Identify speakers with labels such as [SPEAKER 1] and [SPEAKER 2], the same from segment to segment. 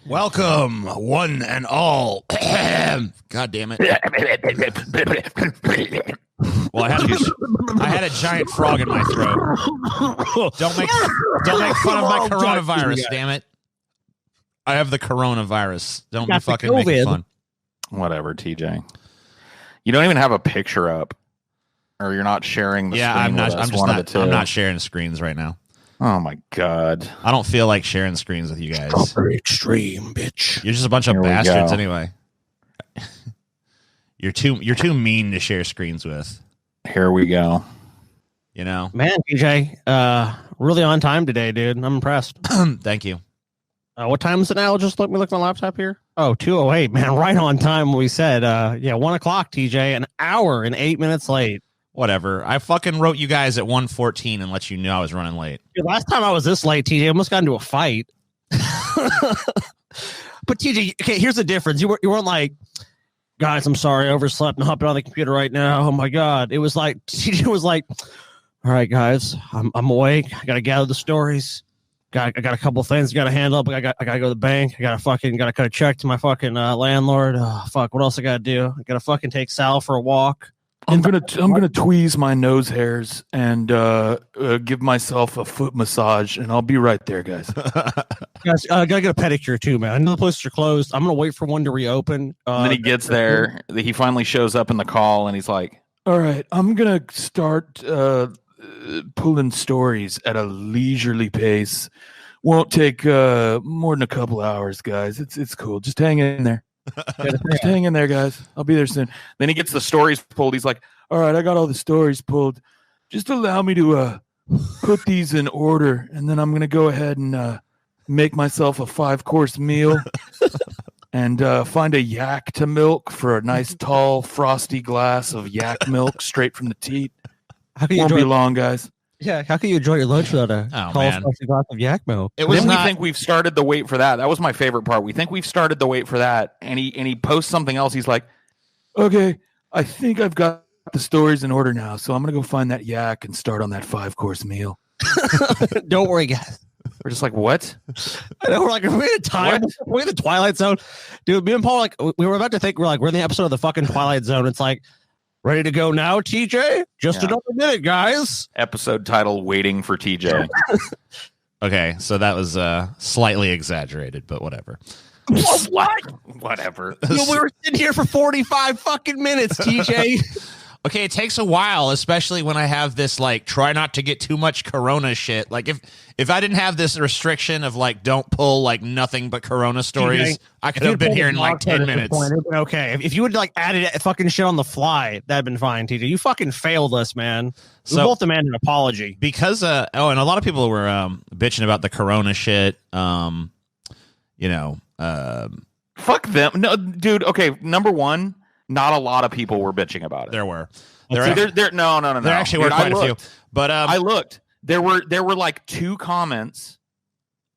[SPEAKER 1] Welcome, one and all. God damn it. Well, I had a giant frog in my throat. Don't make fun of my coronavirus, damn it. I have the coronavirus. Don't be fucking making fun.
[SPEAKER 2] Whatever, TJ. You don't even have a picture up, or you're not sharing the screen.
[SPEAKER 1] I'm not sharing screens right now.
[SPEAKER 2] Oh my god.
[SPEAKER 1] I don't feel like sharing screens with you guys.
[SPEAKER 3] Strawberry extreme, bitch.
[SPEAKER 1] You're just a bunch of bastards anyway. You're too mean to share screens with.
[SPEAKER 2] Here we go.
[SPEAKER 1] You know?
[SPEAKER 3] Man, TJ, really on time today, dude. I'm impressed.
[SPEAKER 1] Thank you.
[SPEAKER 3] What time is it now? Just let me look at my laptop here. Oh, 2:08, man. Right on time. We said, 1 o'clock, TJ. An hour and 8 minutes late.
[SPEAKER 1] Whatever. I fucking wrote you guys at 1:14 and let you know I was running late.
[SPEAKER 3] Dude, last time I was this late, TJ, I almost got into a fight. But TJ, okay, here's the difference. You weren't like, guys, I'm sorry, I overslept and hopping on the computer right now. Oh my god. It was like TJ was like, all right, guys, I'm awake. I gotta gather the stories. I got a couple things I gotta handle up. I gotta go to the bank. I gotta cut a check to my fucking landlord. Oh, fuck, what else I gotta do? I gotta fucking take Sal for a walk.
[SPEAKER 2] I'm gonna tweeze my nose hairs and give myself a foot massage, and I'll be right there, guys.
[SPEAKER 3] Guys, I gotta get a pedicure too, man. I know the places are closed. I'm gonna wait for one to reopen.
[SPEAKER 2] And then he gets there. He finally shows up in the call, and he's like, "All right, I'm gonna start pulling stories at a leisurely pace. Won't take more than a couple hours, guys. It's cool. Just hang in there." Just hang in there, guys. I'll be there soon. Then he gets the stories pulled. He's like, all right, I got all the stories pulled. Just allow me to put these in order, and then I'm going to go ahead and make myself a 5-course meal and find a yak to milk for a nice, tall, frosty glass of yak milk straight from the teat. Won't be long, guys.
[SPEAKER 3] Yeah, how can you enjoy your lunch without a tall, frosty glass of yak milk?
[SPEAKER 2] We think we've started the wait for that. That was my favorite part. We think we've started the wait for that, and he posts something else. He's like, okay, I think I've got the stories in order now, so I'm going to go find that yak and start on that 5-course meal.
[SPEAKER 3] Don't worry, guys.
[SPEAKER 2] We're just like, what?
[SPEAKER 3] I know, we're like, we're in time. We're in the Twilight Zone. Dude, me and Paul, like, we were about to think, we're in the episode of the fucking Twilight Zone. It's like, ready to go now, TJ? Just another minute, guys.
[SPEAKER 2] Episode title, Waiting for TJ.
[SPEAKER 1] Okay, so that was slightly exaggerated, but whatever.
[SPEAKER 3] What?
[SPEAKER 2] Whatever.
[SPEAKER 3] We were sitting here for 45 fucking minutes, TJ.
[SPEAKER 1] Okay, it takes a while, especially when I have this, like, try not to get too much corona shit. Like, if I didn't have this restriction of, like, don't pull, like, nothing but corona stories, I could have been here in, like, 10 minutes.
[SPEAKER 3] Okay, if you would, like, added fucking shit on the fly, that'd been fine, TJ. You fucking failed us, man. We both demand an apology.
[SPEAKER 1] Because, and a lot of people were bitching about the corona shit,
[SPEAKER 2] Fuck them. No, dude, okay, number one, not a lot of people were bitching about it.
[SPEAKER 1] There were.
[SPEAKER 2] No. There
[SPEAKER 1] actually were quite a few. But
[SPEAKER 2] I looked. There were like 2 comments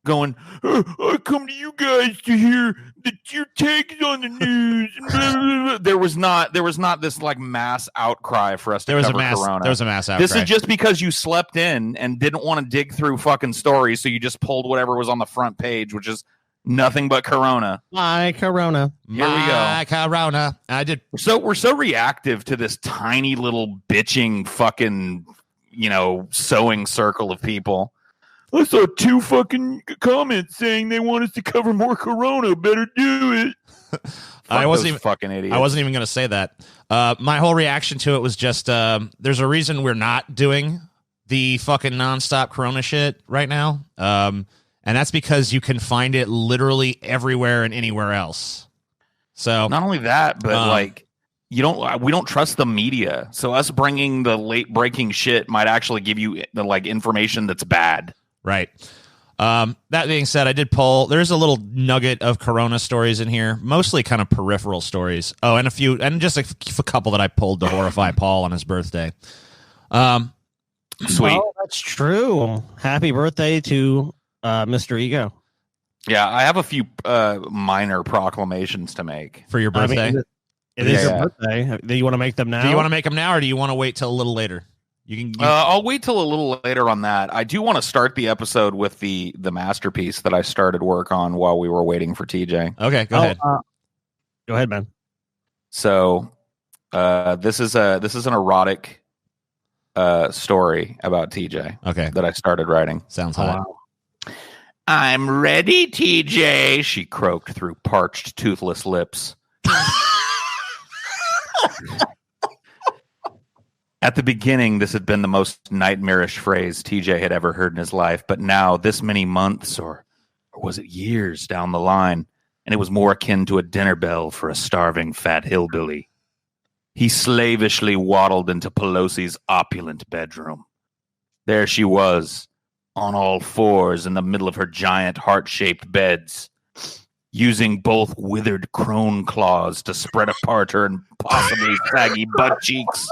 [SPEAKER 2] going, I come to you guys to hear that your take is on the news. Blah, blah, blah. There was not this like mass outcry for us to cover corona.
[SPEAKER 1] There was a mass outcry.
[SPEAKER 2] This is just because you slept in and didn't want to dig through fucking stories, so you just pulled whatever was on the front page, which is nothing but corona.
[SPEAKER 3] My corona.
[SPEAKER 2] Here we go.
[SPEAKER 1] My corona. I did.
[SPEAKER 2] So we're so reactive to this tiny little bitching fucking, sewing circle of people. I saw 2 fucking comments saying they want us to cover more corona. Better do it.
[SPEAKER 1] I wasn't even
[SPEAKER 2] fucking idiots.
[SPEAKER 1] I wasn't even going to say that. My whole reaction to it was just there's a reason we're not doing the fucking nonstop corona shit right now. And that's because you can find it literally everywhere and anywhere else. So
[SPEAKER 2] not only that, but we don't trust the media. So us bringing the late breaking shit might actually give you the information that's bad.
[SPEAKER 1] Right. That being said, I did pull. There's a little nugget of corona stories in here, mostly kind of peripheral stories. Oh, and just a couple that I pulled to horrify Paul on his birthday.
[SPEAKER 2] Sweet.
[SPEAKER 3] Well, that's true. Happy birthday to Mr. Ego.
[SPEAKER 2] Yeah, I have a few minor proclamations to make
[SPEAKER 1] for your birthday.
[SPEAKER 3] It is your birthday. Do you want to make them now?
[SPEAKER 1] Do you want to make them now, or do you want to wait till a little later? You can.
[SPEAKER 2] I'll wait till a little later on that. I do want to start the episode with the masterpiece that I started work on while we were waiting for TJ.
[SPEAKER 1] Okay, go ahead.
[SPEAKER 3] Go ahead, man.
[SPEAKER 2] So, this is an erotic story about TJ.
[SPEAKER 1] Okay,
[SPEAKER 2] that I started writing.
[SPEAKER 1] Sounds hot.
[SPEAKER 2] Wow. I'm ready, TJ. She croaked through parched, toothless lips. At the beginning, this had been the most nightmarish phrase TJ had ever heard in his life, but now, this many months, or was it years down the line, and it was more akin to a dinner bell for a starving fat hillbilly. He slavishly waddled into Pelosi's opulent bedroom. There she was, on all fours in the middle of her giant heart-shaped beds, using both withered crone claws to spread apart her impossibly saggy butt cheeks.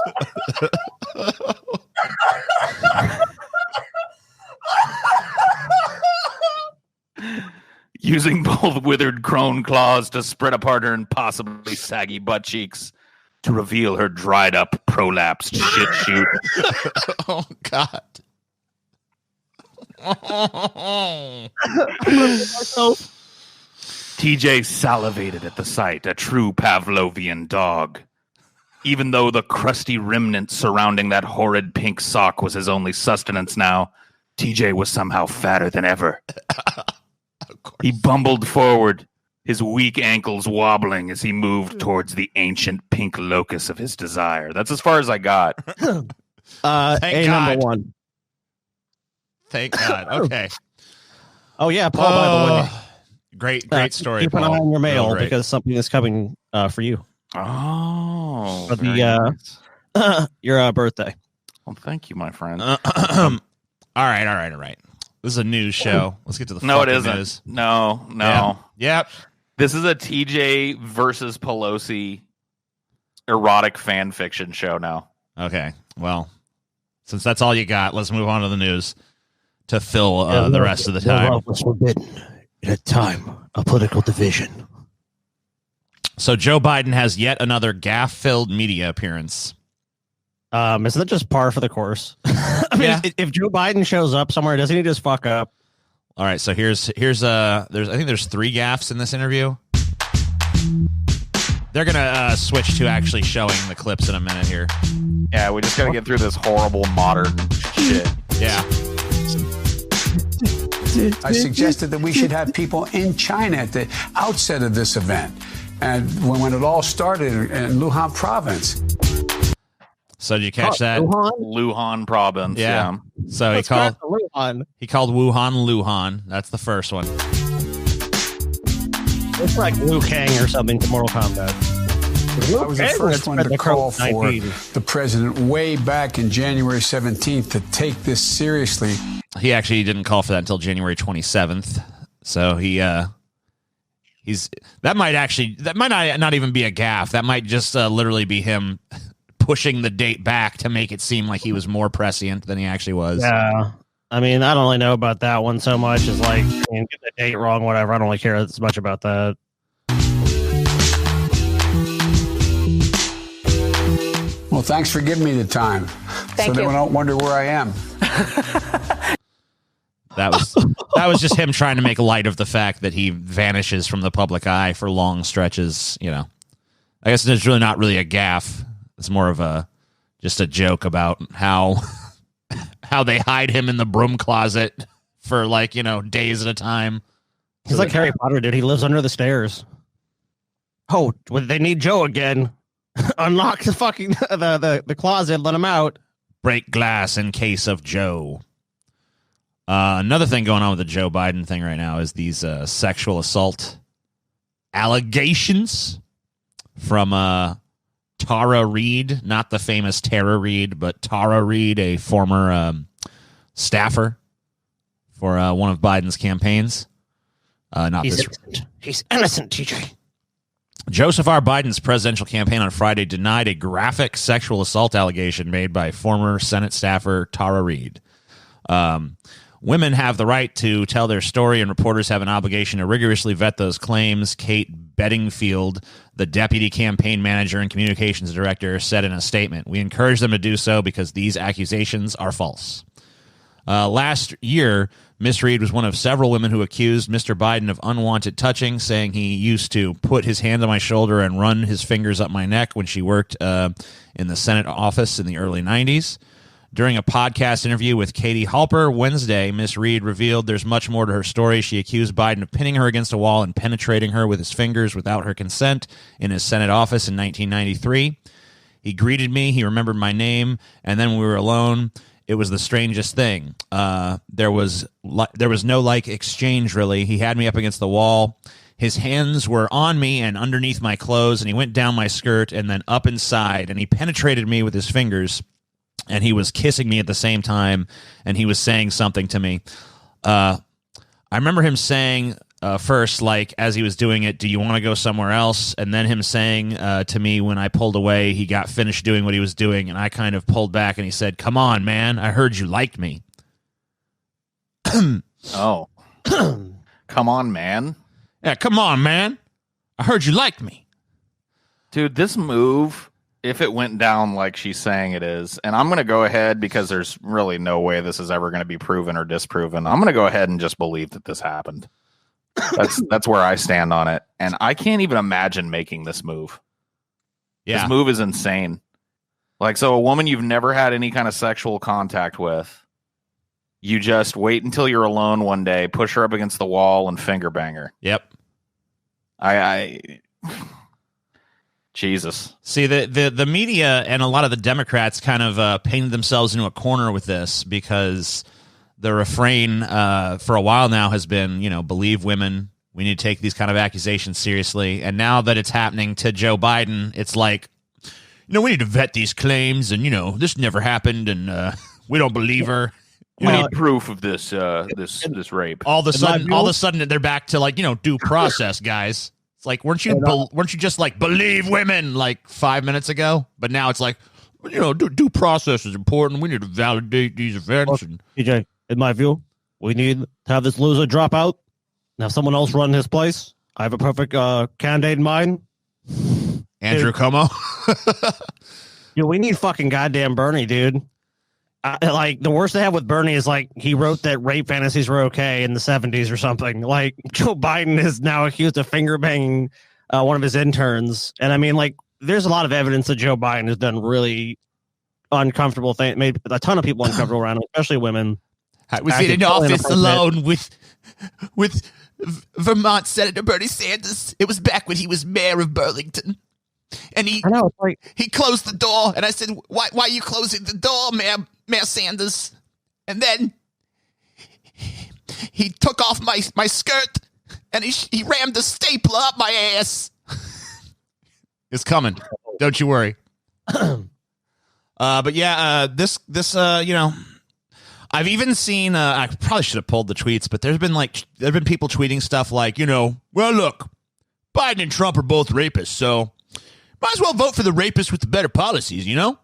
[SPEAKER 2] Using both withered crone claws to spread apart her impossibly saggy butt cheeks to reveal her dried up, prolapsed shit shoot.
[SPEAKER 1] Oh, God.
[SPEAKER 2] TJ salivated at the sight, a true Pavlovian dog. Even though the crusty remnant surrounding that horrid pink sock was his only sustenance now, TJ was somehow fatter than ever. He bumbled forward, his weak ankles wobbling as he moved towards the ancient pink locus of his desire. That's as far as I got.
[SPEAKER 1] Thank
[SPEAKER 3] A
[SPEAKER 1] God.
[SPEAKER 3] number one.
[SPEAKER 1] Thank God. Okay.
[SPEAKER 3] Oh yeah, Paul. By the way,
[SPEAKER 1] Great story.
[SPEAKER 3] Keep an eye
[SPEAKER 1] Paul.
[SPEAKER 3] on your mail
[SPEAKER 1] Real great.
[SPEAKER 3] because something is coming for you
[SPEAKER 2] Oh,
[SPEAKER 3] for
[SPEAKER 2] very
[SPEAKER 3] the
[SPEAKER 2] nice.
[SPEAKER 3] your birthday.
[SPEAKER 2] Well, thank you, my friend.
[SPEAKER 1] All right. This is a news show. Let's get to the
[SPEAKER 2] No, it
[SPEAKER 1] fucking
[SPEAKER 2] isn't.
[SPEAKER 1] news.
[SPEAKER 2] No.
[SPEAKER 1] Yeah. Yep.
[SPEAKER 2] This is a TJ versus Pelosi erotic fan fiction show now.
[SPEAKER 1] Okay. Well, since that's all you got, let's move on to the news to fill the rest of the time.
[SPEAKER 3] Love was forbidden in a time of political division.
[SPEAKER 1] So Joe Biden has yet another gaffe-filled media appearance.
[SPEAKER 3] Isn't that just par for the course? I mean,
[SPEAKER 1] Yeah.
[SPEAKER 3] if Joe Biden shows up somewhere, doesn't he just fuck up?
[SPEAKER 1] All right, so here's I think there's 3 gaffes in this interview. They're gonna switch to actually showing the clips in a minute here.
[SPEAKER 2] Yeah, we just got to get through this horrible modern shit.
[SPEAKER 1] Yeah.
[SPEAKER 4] I suggested that we should have people in China at the outset of this event. And when it all started in Luhan province.
[SPEAKER 1] So did you catch that?
[SPEAKER 2] Luhan province.
[SPEAKER 1] Yeah. So he called Wuhan. That's the first one.
[SPEAKER 3] It's like Liu Kang or something to Mortal Kombat.
[SPEAKER 4] I was the first one to call for the president way back in January 17th to take this seriously.
[SPEAKER 1] He actually didn't call for that until January 27th. So that might not even be a gaffe. That might just literally be him pushing the date back to make it seem like he was more prescient than he actually was.
[SPEAKER 3] Yeah. I mean, I don't really know about that one so much. It's like, I mean, get the date wrong, whatever. I don't really care as much about that.
[SPEAKER 4] Well, thanks for giving me the time.
[SPEAKER 5] Thank
[SPEAKER 4] so
[SPEAKER 5] you.
[SPEAKER 4] that we don't wonder where I am.
[SPEAKER 1] That was just him trying to make light of the fact that he vanishes from the public eye for long stretches. You know, I guess it's really not really a gaffe. It's more of just a joke about how they hide him in the broom closet for days at a time.
[SPEAKER 3] He's like Harry Potter, dude. He lives under the stairs. Oh, well, they need Joe again. Unlock the fucking the closet. Let him out.
[SPEAKER 1] Break glass in case of Joe. Another thing going on with the Joe Biden thing right now is these sexual assault allegations from Tara Reade, not the famous Tara Reade, but Tara Reade, a former staffer for one of Biden's campaigns.
[SPEAKER 3] He's innocent, TJ.
[SPEAKER 1] Joseph R. Biden's presidential campaign on Friday denied a graphic sexual assault allegation made by former Senate staffer Tara Reade. Women have the right to tell their story, and reporters have an obligation to rigorously vet those claims, Kate Bedingfield, the deputy campaign manager and communications director, said in a statement. We encourage them to do so because these accusations are false. Last year, Miss Reade was one of several women who accused Mr. Biden of unwanted touching, saying he used to put his hand on my shoulder and run his fingers up my neck when she worked in the Senate office in the early 90s. During a podcast interview with Katie Halper Wednesday, Miss Reade revealed there's much more to her story. She accused Biden of pinning her against a wall and penetrating her with his fingers without her consent in his Senate office in 1993. He greeted me. He remembered my name. And then when we were alone, it was the strangest thing. There was no exchange, really. He had me up against the wall. His hands were on me and underneath my clothes, and he went down my skirt and then up inside, and he penetrated me with his fingers. And he was kissing me at the same time, and he was saying something to me. I remember him saying first, like, as he was doing it, do you want to go somewhere else? And then him saying to me when I pulled away, he got finished doing what he was doing, and I kind of pulled back, and he said, come on, man, I heard you liked me.
[SPEAKER 2] Oh. Come on, man.
[SPEAKER 1] Yeah, come on, man. I heard you liked me.
[SPEAKER 2] Dude, this move... if it went down like she's saying it is, and I'm going to go ahead because there's really no way this is ever going to be proven or disproven. I'm going to go ahead and just believe that this happened. That's where I stand on it. And I can't even imagine making this move.
[SPEAKER 1] Yeah.
[SPEAKER 2] This move is insane. Like, so a woman you've never had any kind of sexual contact with, you just wait until you're alone one day, push her up against the wall and finger bang her.
[SPEAKER 1] Yep.
[SPEAKER 2] Jesus.
[SPEAKER 1] See, the media and a lot of the Democrats kind of painted themselves into a corner with this because the refrain for a while now has been, believe women. We need to take these kind of accusations seriously. And now that it's happening to Joe Biden, it's like, we need to vet these claims and, this never happened and we don't believe her.
[SPEAKER 2] We need proof of this this rape.
[SPEAKER 1] All of a sudden they're back to due process, guys. It's like, weren't you just like believe women like 5 minutes ago? But now it's like, due process is important. We need to validate these events.
[SPEAKER 3] TJ, in my view, we need to have this loser drop out and have someone else run his place. I have a perfect candidate in mind.
[SPEAKER 1] Andrew Cuomo.
[SPEAKER 3] We need fucking goddamn Bernie, dude. Like, the worst they have with Bernie is like he wrote that rape fantasies were okay in the 70s or something. Like, Joe Biden is now accused of finger banging one of his interns. And I mean, like, there's a lot of evidence that Joe Biden has done really uncomfortable things, made a ton of people uncomfortable around him, especially women.
[SPEAKER 1] I was in an office alone with Vermont Senator Bernie Sanders. It was back when he was mayor of Burlington. And he closed the door, and I said, why are you closing the door, Mayor Sanders? And then he took off my skirt, and he rammed the stapler up my ass. It's coming. Don't you worry. But yeah, this I've even seen, I probably should have pulled the tweets, but there've been people tweeting stuff like, well, look, Biden and Trump are both rapists, so might as well vote for the rapist with the better policies, I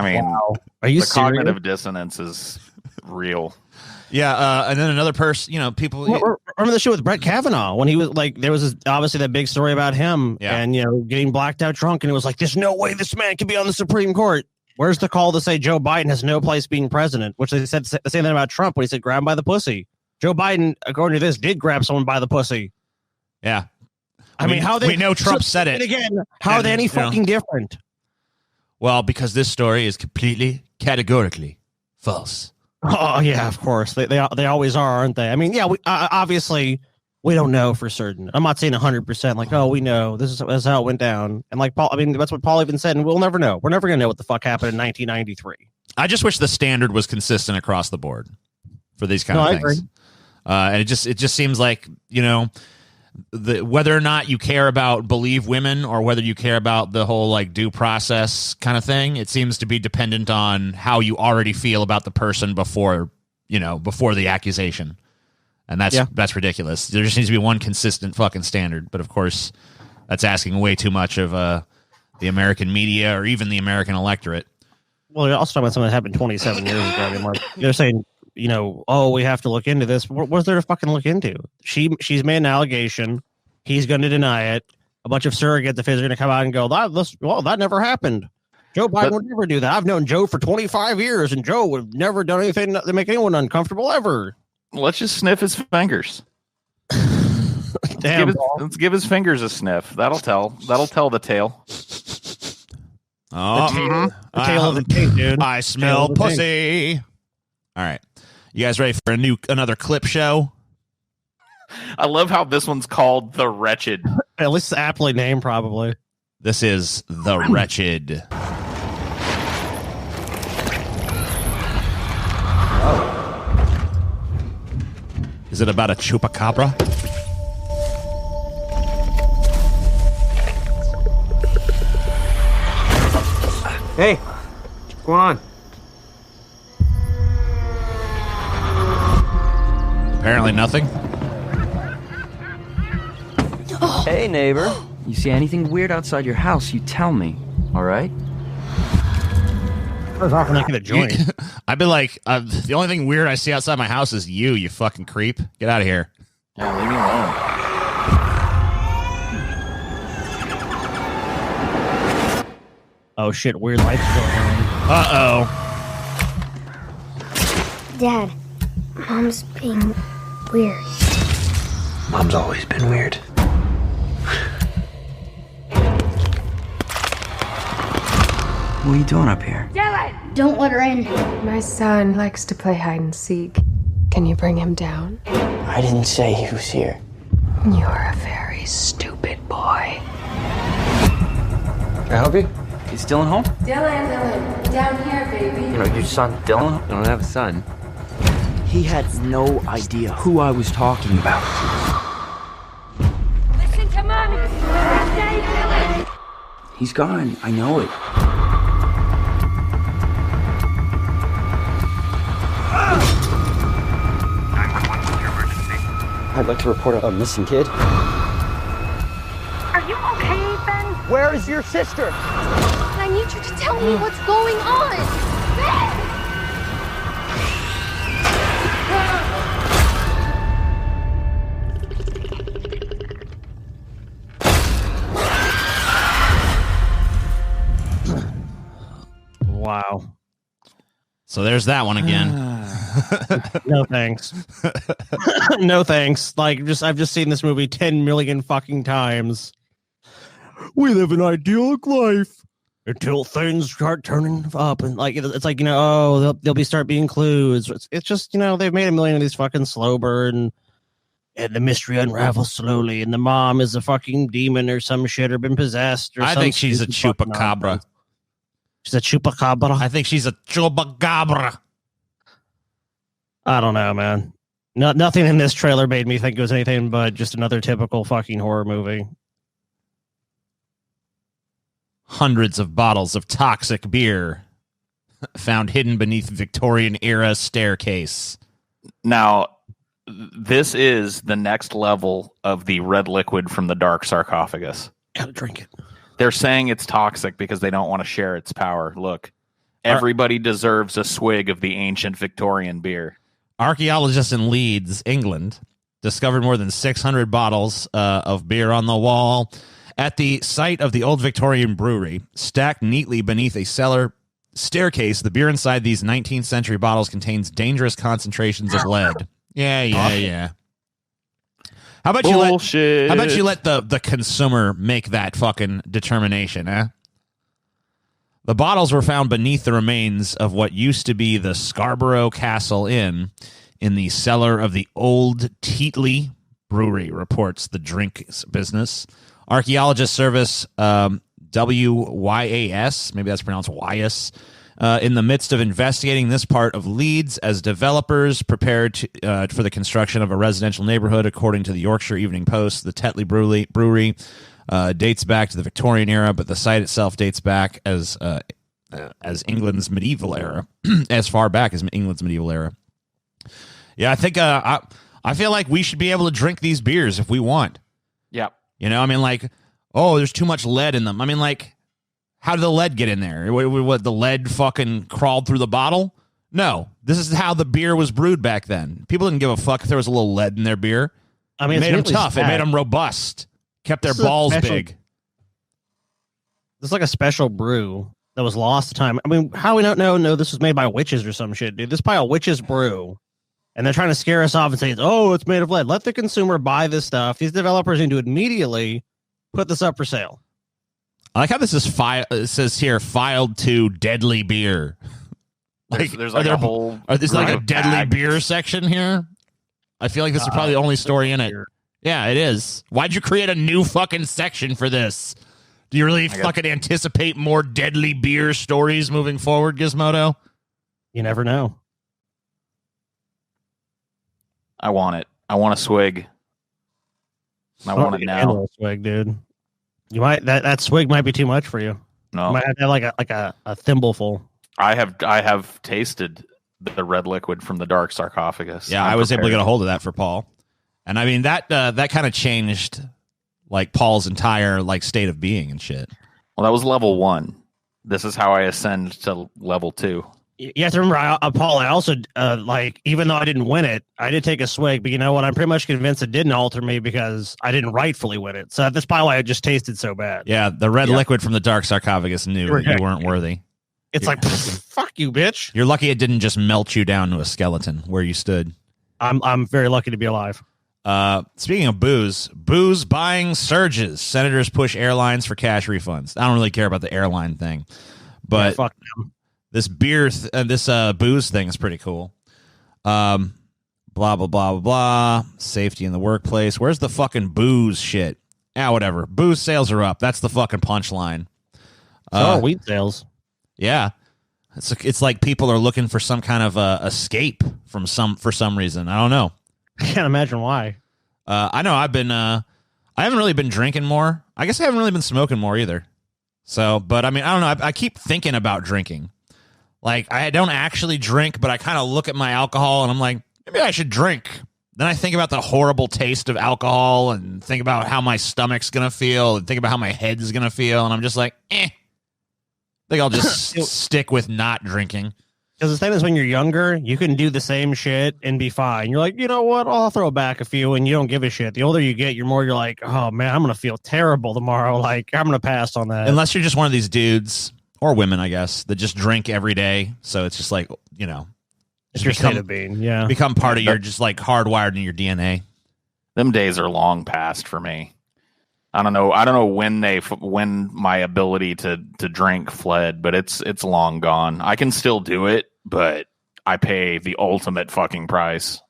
[SPEAKER 2] mean,
[SPEAKER 3] wow. Are you
[SPEAKER 2] the
[SPEAKER 3] serious?
[SPEAKER 2] cognitive dissonance is real.
[SPEAKER 1] Yeah, and then another person, people...
[SPEAKER 3] Remember the show with Brett Kavanaugh when he was like, there was obviously that big story about him and, getting blacked out drunk, and it was like, there's no way this man can be on the Supreme Court. Where's the call to say Joe Biden has no place being president, which they said the same thing about Trump when he said grab him by the pussy. Joe Biden, according to this, did grab someone by the pussy.
[SPEAKER 1] Yeah.
[SPEAKER 3] I mean,
[SPEAKER 1] we know Trump said it.
[SPEAKER 3] And again, how are they any fucking different?
[SPEAKER 1] Well, because this story is completely, categorically false.
[SPEAKER 3] Oh, yeah, of course. They always are, aren't they? I mean, yeah, obviously, we don't know for certain. I'm not saying 100%, like, oh, we know. This is how it went down. And like Paul, I mean, that's what Paul even said, and we'll never know. We're never going to know what the fuck happened in 1993.
[SPEAKER 1] I just wish the standard was consistent across the board for these kind of things. I agree. And it just seems like, whether or not you care about believe women or whether you care about the whole like due process kind of thing, it seems to be dependent on how you already feel about the person before the accusation. And that's ridiculous. There just needs to be one consistent fucking standard. But of course, that's asking way too much of the American media or even the American electorate.
[SPEAKER 3] Well, you're also talking about something that happened 27 years ago. I mean, like, they're saying, oh, we have to look into this. What's there to fucking look into? She's made an allegation. He's going to deny it. A bunch of surrogates of his are going to come out and go, that never happened. Joe Biden would never do that. I've known Joe for 25 years, and Joe would have never done anything to make anyone uncomfortable ever.
[SPEAKER 2] Let's just sniff his fingers.
[SPEAKER 3] Damn,
[SPEAKER 2] let's give his fingers a sniff. That'll tell the tale.
[SPEAKER 1] Oh,
[SPEAKER 3] the tail of the tape, dude.
[SPEAKER 1] I smell pussy. All right. You guys ready for another clip show?
[SPEAKER 2] I love how this one's called The Wretched.
[SPEAKER 3] At least the aptly name, probably.
[SPEAKER 1] This is The Wretched. Is it about a chupacabra?
[SPEAKER 5] Hey, what's going on?
[SPEAKER 1] Apparently nothing.
[SPEAKER 6] Hey, neighbor. You see anything weird outside your house, you tell me, all right?
[SPEAKER 3] I was often looking at joint.
[SPEAKER 1] I'd be like, the only thing weird I see outside my house is you fucking creep. Get out of here.
[SPEAKER 2] Yeah, leave me alone.
[SPEAKER 3] Oh shit, weird lights going on.
[SPEAKER 1] Uh-oh.
[SPEAKER 7] Dad, Mom's being weird.
[SPEAKER 5] Mom's always been weird.
[SPEAKER 6] What are you doing up here?
[SPEAKER 7] Don't let her in.
[SPEAKER 8] My son likes to play hide and seek. Can you bring him down?
[SPEAKER 5] I didn't say he was here.
[SPEAKER 8] You're a very stupid boy.
[SPEAKER 5] Can I help you?
[SPEAKER 6] He's still at home?
[SPEAKER 8] Dylan, down here, baby.
[SPEAKER 5] You know, your son Dylan? I don't have a son.
[SPEAKER 6] He had no idea who I was talking about.
[SPEAKER 8] Listen to Mommy. Stay, Dylan.
[SPEAKER 6] He's gone. I know it.
[SPEAKER 5] I'd like to report a missing kid.
[SPEAKER 7] Are you okay, Ben?
[SPEAKER 5] Where is your sister?
[SPEAKER 7] I need you to tell me what's going on. Ben!
[SPEAKER 3] Wow.
[SPEAKER 1] So there's that one again.
[SPEAKER 3] No thanks. No thanks. Like, I've just seen this movie 10 million fucking times. We live an idyllic life until things start turning up, and like it's like, you know, oh, they'll start being clues. It's just, you know, they've made a million of these fucking slow burn, and the mystery unravels slowly, and the mom is a fucking demon or some shit, or been possessed. Or
[SPEAKER 1] I think she's a chupacabra.
[SPEAKER 3] She's a chupacabra.
[SPEAKER 1] I think she's a chupacabra.
[SPEAKER 3] I don't know, man. Nothing in this trailer made me think it was anything but just another typical fucking horror movie.
[SPEAKER 1] Hundreds of bottles of toxic beer found hidden beneath Victorian-era staircase.
[SPEAKER 2] Now, this is the next level of the red liquid from the dark sarcophagus.
[SPEAKER 3] Gotta drink it.
[SPEAKER 2] They're saying it's toxic because they don't want to share its power. Look, everybody deserves a swig of the ancient Victorian beer.
[SPEAKER 1] Archaeologists in Leeds, England, discovered more than 600 bottles of beer on the wall at the site of the old Victorian brewery, stacked neatly beneath a cellar staircase. The beer inside these 19th century bottles contains dangerous concentrations of lead. Yeah. How about
[SPEAKER 2] Bullshit.
[SPEAKER 1] you let the consumer make that fucking determination, eh? The bottles were found beneath the remains of what used to be the Scarborough Castle Inn in the cellar of the old Teatley Brewery, reports the drink business. Archaeologist Service WYAS, maybe that's pronounced Wyas, in the midst of investigating this part of Leeds as developers prepared for the construction of a residential neighborhood, according to the Yorkshire Evening Post. The Tetley Brewery dates back to the Victorian era, but the site itself dates back as England's medieval era, as far back as England's medieval era. Yeah, I think I feel like we should be able to drink these beers if we want.
[SPEAKER 2] Yeah.
[SPEAKER 1] You know, I mean, like, oh, there's too much lead in them. I mean, like, how did the lead get in there? What, the lead fucking crawled through the bottle? No, this is how the beer was brewed back then. People didn't give a fuck if there was a little lead in their beer.
[SPEAKER 3] I mean,
[SPEAKER 1] it made them
[SPEAKER 3] really
[SPEAKER 1] tough.
[SPEAKER 3] sad.
[SPEAKER 1] It made them robust. kept their
[SPEAKER 3] This is a
[SPEAKER 1] balls
[SPEAKER 3] special-
[SPEAKER 1] big.
[SPEAKER 3] This is like a special brew that was lost to time. I mean, how we don't know this was made by witches or some shit, dude. This is probably a witch's brew. And they're trying to scare us off and say, it's made of lead. Let the consumer buy this stuff. These developers need to immediately put this up for sale.
[SPEAKER 1] I like how this is it says here, filed to deadly beer.
[SPEAKER 2] There's like a whole.
[SPEAKER 1] Are there's like a
[SPEAKER 2] of
[SPEAKER 1] deadly
[SPEAKER 2] bags.
[SPEAKER 1] beer section here? I feel like this is probably the only story in it. Yeah, it is. Why'd you create a new fucking section for this? Do you really fucking anticipate more deadly beer stories moving forward, Gizmodo?
[SPEAKER 3] You never know.
[SPEAKER 2] I want it. I want a swig. I want it now.
[SPEAKER 3] A swig, dude. You might that swig might be too much for you.
[SPEAKER 2] No,
[SPEAKER 3] You might have to have like a thimbleful.
[SPEAKER 2] I have tasted the red liquid from the dark sarcophagus.
[SPEAKER 1] Yeah, I was able to get a hold of that for Paul. And I mean that kind of changed like Paul's entire like state of being and shit.
[SPEAKER 2] Well, that was level 1. This is how I ascend to level 2.
[SPEAKER 3] You have to remember, Paul, I also, even though I didn't win it, I did take a swig, but you know what? I'm pretty much convinced it didn't alter me because I didn't rightfully win it. So that's probably why it just tasted so bad.
[SPEAKER 1] Yeah, the red liquid from the dark sarcophagus knew that you weren't worthy.
[SPEAKER 3] It's like, fuck you, bitch.
[SPEAKER 1] You're lucky it didn't just melt you down to a skeleton where you stood.
[SPEAKER 3] I'm very lucky to be alive.
[SPEAKER 1] Speaking of booze buying surges. Senators push airlines for cash refunds. I don't really care about the airline thing, but
[SPEAKER 3] Yeah, fuck them.
[SPEAKER 1] this booze thing is pretty cool. Blah, blah, blah, blah, blah. Safety in the workplace. Where's the fucking booze shit? Whatever. Booze sales are up. That's the fucking punchline.
[SPEAKER 3] So are wheat sales.
[SPEAKER 1] Yeah. It's like people are looking for some kind of escape for some reason. I don't know.
[SPEAKER 3] I can't imagine why.
[SPEAKER 1] I know I haven't really been drinking more. I guess I haven't really been smoking more either. So, but I mean, I don't know. I keep thinking about drinking. Like, I don't actually drink, but I kind of look at my alcohol and I'm like, maybe I should drink. Then I think about the horrible taste of alcohol and think about how my stomach's going to feel and think about how my head's going to feel. And I'm just like, I think I'll just stick with not drinking.
[SPEAKER 3] Because the thing is, when you're younger, you can do the same shit and be fine. You're like, you know what? I'll throw back a few, and you don't give a shit. The older you get, you're like, oh man, I'm gonna feel terrible tomorrow. Like, I'm gonna pass on that.
[SPEAKER 1] Unless you're just one of these dudes or women, I guess, that just drink every day. So it's just like,
[SPEAKER 3] it's your state of being. Yeah,
[SPEAKER 1] become part of your just like hardwired in your DNA.
[SPEAKER 2] Them days are long past for me. I don't know when my ability to drink fled, but it's long gone. I can still do it, but I pay the ultimate fucking price.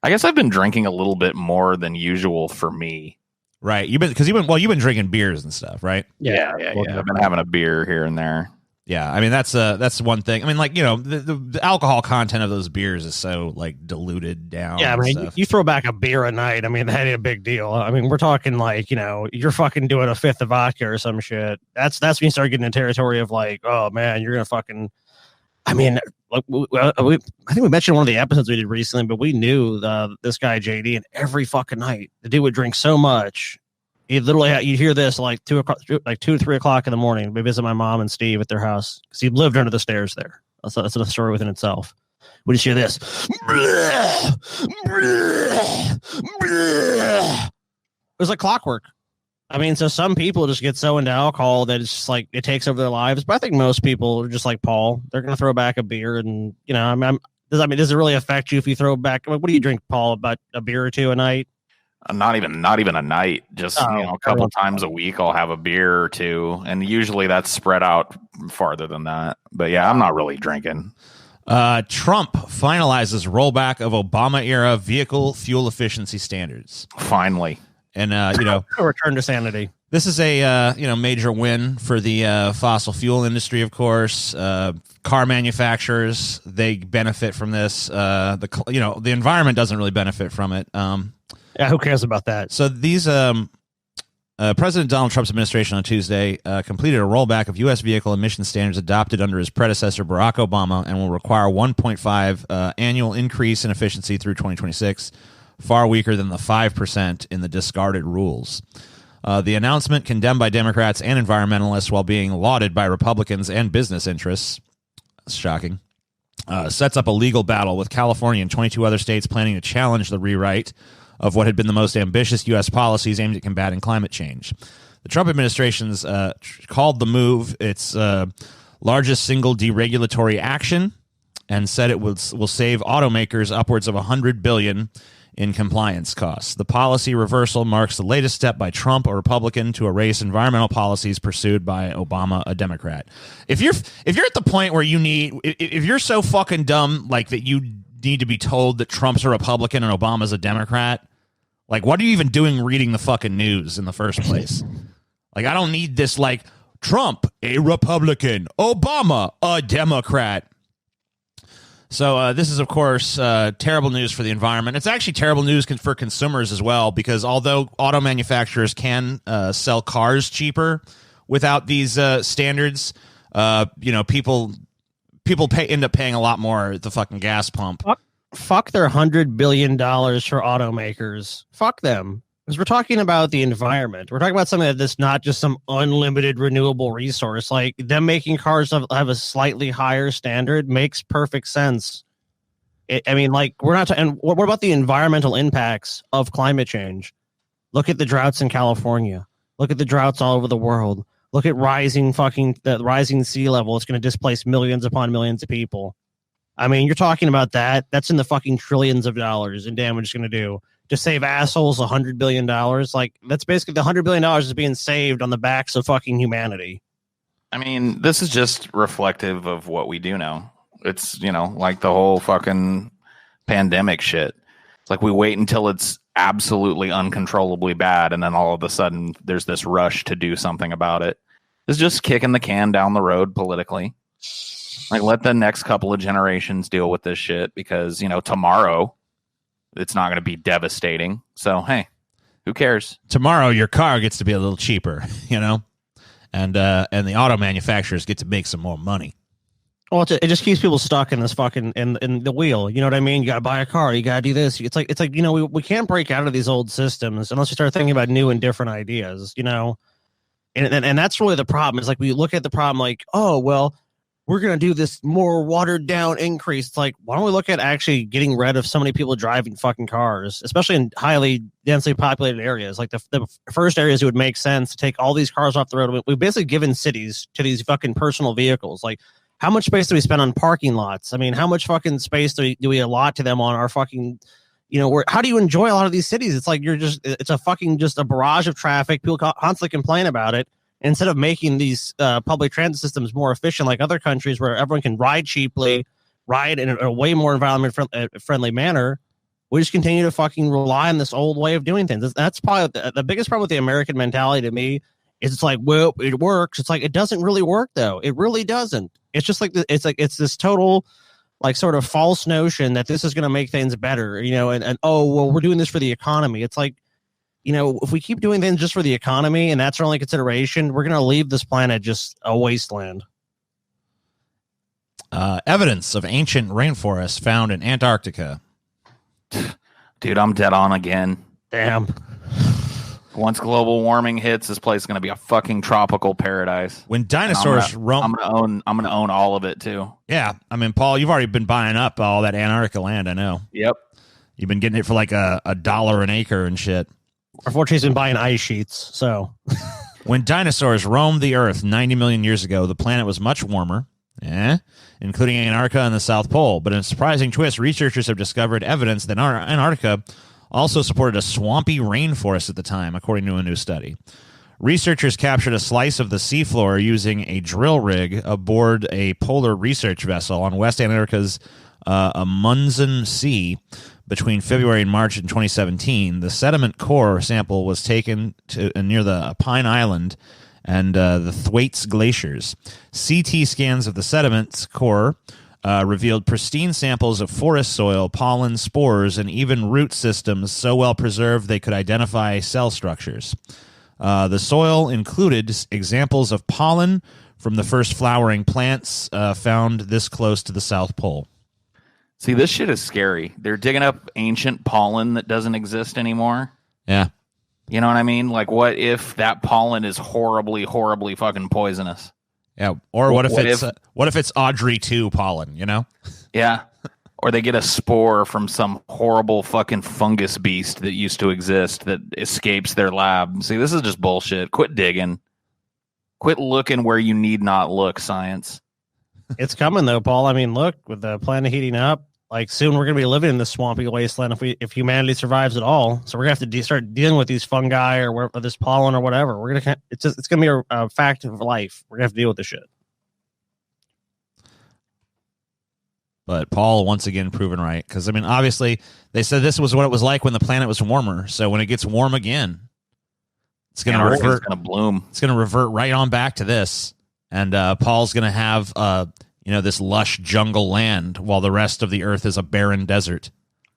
[SPEAKER 2] I guess I've been drinking a little bit more than usual for me.
[SPEAKER 1] Right. You've been drinking beers and stuff, right?
[SPEAKER 2] Yeah. I've been having a beer here and there.
[SPEAKER 1] Yeah, I mean that's one thing. I mean, like, the alcohol content of those beers is so like diluted down.
[SPEAKER 3] Yeah, I mean,
[SPEAKER 1] stuff.
[SPEAKER 3] you throw back a beer a night. I mean, that ain't a big deal. I mean, we're talking like, you're fucking doing a fifth of vodka or some shit. That's when you start getting in territory of like, oh man, you're gonna fucking. I mean, I think we mentioned one of the episodes we did recently, but we knew this guy JD, and every fucking night the dude would drink so much. He literally, you'd hear this like 2 to 3 o'clock in the morning. We visit my mom and Steve at their house because he lived under the stairs there. That's another story within itself. We just hear this. It was like clockwork. I mean, so some people just get so into alcohol that it's just like it takes over their lives. But I think most people are just like Paul. They're going to throw back a beer, and does it really affect you if you throw back? What do you drink, Paul? About a beer or two a night?
[SPEAKER 2] Not even a night. Just a couple times a week, I'll have a beer or two, and usually that's spread out farther than that. But yeah, I'm not really drinking.
[SPEAKER 1] Trump finalizes rollback of Obama-era vehicle fuel efficiency standards.
[SPEAKER 2] Finally,
[SPEAKER 1] and
[SPEAKER 3] a return to sanity.
[SPEAKER 1] This is a major win for the fossil fuel industry, of course. Car manufacturers, they benefit from this. The environment doesn't really benefit from it.
[SPEAKER 3] Yeah, who cares about that?
[SPEAKER 1] So these President Donald Trump's administration on Tuesday completed a rollback of U.S. vehicle emission standards adopted under his predecessor Barack Obama and will require 1.5 annual increase in efficiency through 2026, far weaker than the 5% in the discarded rules. The announcement, condemned by Democrats and environmentalists while being lauded by Republicans and business interests, shocking, sets up a legal battle with California and 22 other states planning to challenge the rewrite of what had been the most ambitious U.S. policies aimed at combating climate change. The Trump administration's called the move its largest single deregulatory action and said it will save automakers upwards of $100 billion in compliance costs. The policy reversal marks the latest step by Trump, a Republican, to erase environmental policies pursued by Obama, a Democrat. If you're at the point where if you're so fucking dumb like that you need to be told that Trump's a Republican and Obama's a Democrat, like what are you even doing reading the fucking news in the first place? Like I don't need this like Trump a Republican, Obama a Democrat. So this is, of course, terrible news for the environment. It's actually terrible news for consumers as well, because although auto manufacturers can sell cars cheaper without these standards, people end up paying a lot more at the fucking gas pump.
[SPEAKER 3] Fuck their $100 billion for automakers. Fuck them. Because we're talking about the environment. We're talking about something that's not just some unlimited renewable resource. Like them making cars have a slightly higher standard makes perfect sense. We're not. And what about the environmental impacts of climate change? Look at the droughts in California. Look at the droughts all over the world. Look at rising sea level. It's going to displace millions upon millions of people. I mean, you're talking about that. That's in the fucking trillions of dollars in damage it's going to do. To save assholes $100 billion. Like, that's basically the $100 billion is being saved on the backs of fucking humanity.
[SPEAKER 2] I mean, this is just reflective of what we do now. It's, like the whole fucking pandemic shit. It's like we wait until it's absolutely uncontrollably bad, and then all of a sudden there's this rush to do something about it. It's just kicking the can down the road politically. Like, let the next couple of generations deal with this shit, because, tomorrow it's not going to be devastating. So, hey, who cares?
[SPEAKER 1] Tomorrow your car gets to be a little cheaper, and the auto manufacturers get to make some more money.
[SPEAKER 3] Well, it just keeps people stuck in this fucking in the wheel. You know what I mean? You got to buy a car. You got to do this. It's like we can't break out of these old systems unless we start thinking about new and different ideas. And that's really the problem. Is like we look at the problem like, oh well, we're going to do this more watered down increase. It's like, why don't we look at actually getting rid of so many people driving fucking cars, especially in highly densely populated areas? Like the first areas it would make sense to take all these cars off the road. We've basically given cities to these fucking personal vehicles. Like, how much space do we spend on parking lots? I mean, how much fucking space do we allot to them on our fucking, how do you enjoy a lot of these cities? It's like it's a fucking just a barrage of traffic. People constantly complain about it. Instead of making these public transit systems more efficient, like other countries where everyone can ride cheaply, ride in a way more environment friendly manner, we just continue to fucking rely on this old way of doing things. That's probably the biggest problem with the American mentality to me. Is it's like, well, it works. It's like, it doesn't really work though. It really doesn't. It's just like it's this total like sort of false notion that this is going to make things better, and oh well, we're doing this for the economy. It's like, if we keep doing things just for the economy and that's our only consideration, we're going to leave this planet just a wasteland.
[SPEAKER 1] Evidence of ancient rainforests found in Antarctica.
[SPEAKER 2] Dude, I'm dead on again.
[SPEAKER 3] Damn.
[SPEAKER 2] Once global warming hits, this place is going to be a fucking tropical paradise.
[SPEAKER 1] When dinosaurs roam,
[SPEAKER 2] I'm gonna own all of it too.
[SPEAKER 1] Yeah, I mean, Paul, you've already been buying up all that Antarctica land. I know.
[SPEAKER 2] Yep.
[SPEAKER 1] You've been getting it for like $1 an acre and shit.
[SPEAKER 3] Unfortunately, he's been buying ice sheets. So,
[SPEAKER 1] when dinosaurs roamed the Earth 90 million years ago, the planet was much warmer, including Antarctica and the South Pole. But in a surprising twist, researchers have discovered evidence that Antarctica also supported a swampy rainforest at the time, according to a new study. Researchers captured a slice of the seafloor using a drill rig aboard a polar research vessel on West Antarctica's Amundsen Sea between February and March in 2017. The sediment core sample was taken to near the Pine Island and the Thwaites glaciers. CT scans of the sediment core revealed pristine samples of forest soil, pollen, spores, and even root systems so well preserved they could identify cell structures. The soil included examples of pollen from the first flowering plants found this close to the South Pole.
[SPEAKER 2] See, this shit is scary. They're digging up ancient pollen that doesn't exist anymore.
[SPEAKER 1] Yeah.
[SPEAKER 2] You know what I mean? Like, what if that pollen is horribly, horribly fucking poisonous?
[SPEAKER 1] Yeah. Or what if it's Audrey 2 pollen,
[SPEAKER 2] Yeah. Or they get a spore from some horrible fucking fungus beast that used to exist that escapes their lab. See, this is just bullshit. Quit digging. Quit looking where you need not look, science.
[SPEAKER 3] It's coming though, Paul. I mean, look, with the planet heating up, like soon we're gonna be living in this swampy wasteland if humanity survives at all. So we're gonna have to start dealing with these fungi or this pollen or whatever. It's gonna be a fact of life. We're gonna have to deal with this shit.
[SPEAKER 1] But Paul once again proven right, because I mean, obviously they said this was what it was like when the planet was warmer. So when it gets warm again, it's going to revert.
[SPEAKER 2] It's going to bloom.
[SPEAKER 1] It's going to revert right on back to this, and Paul's going to have this lush jungle land while the rest of the earth is a barren desert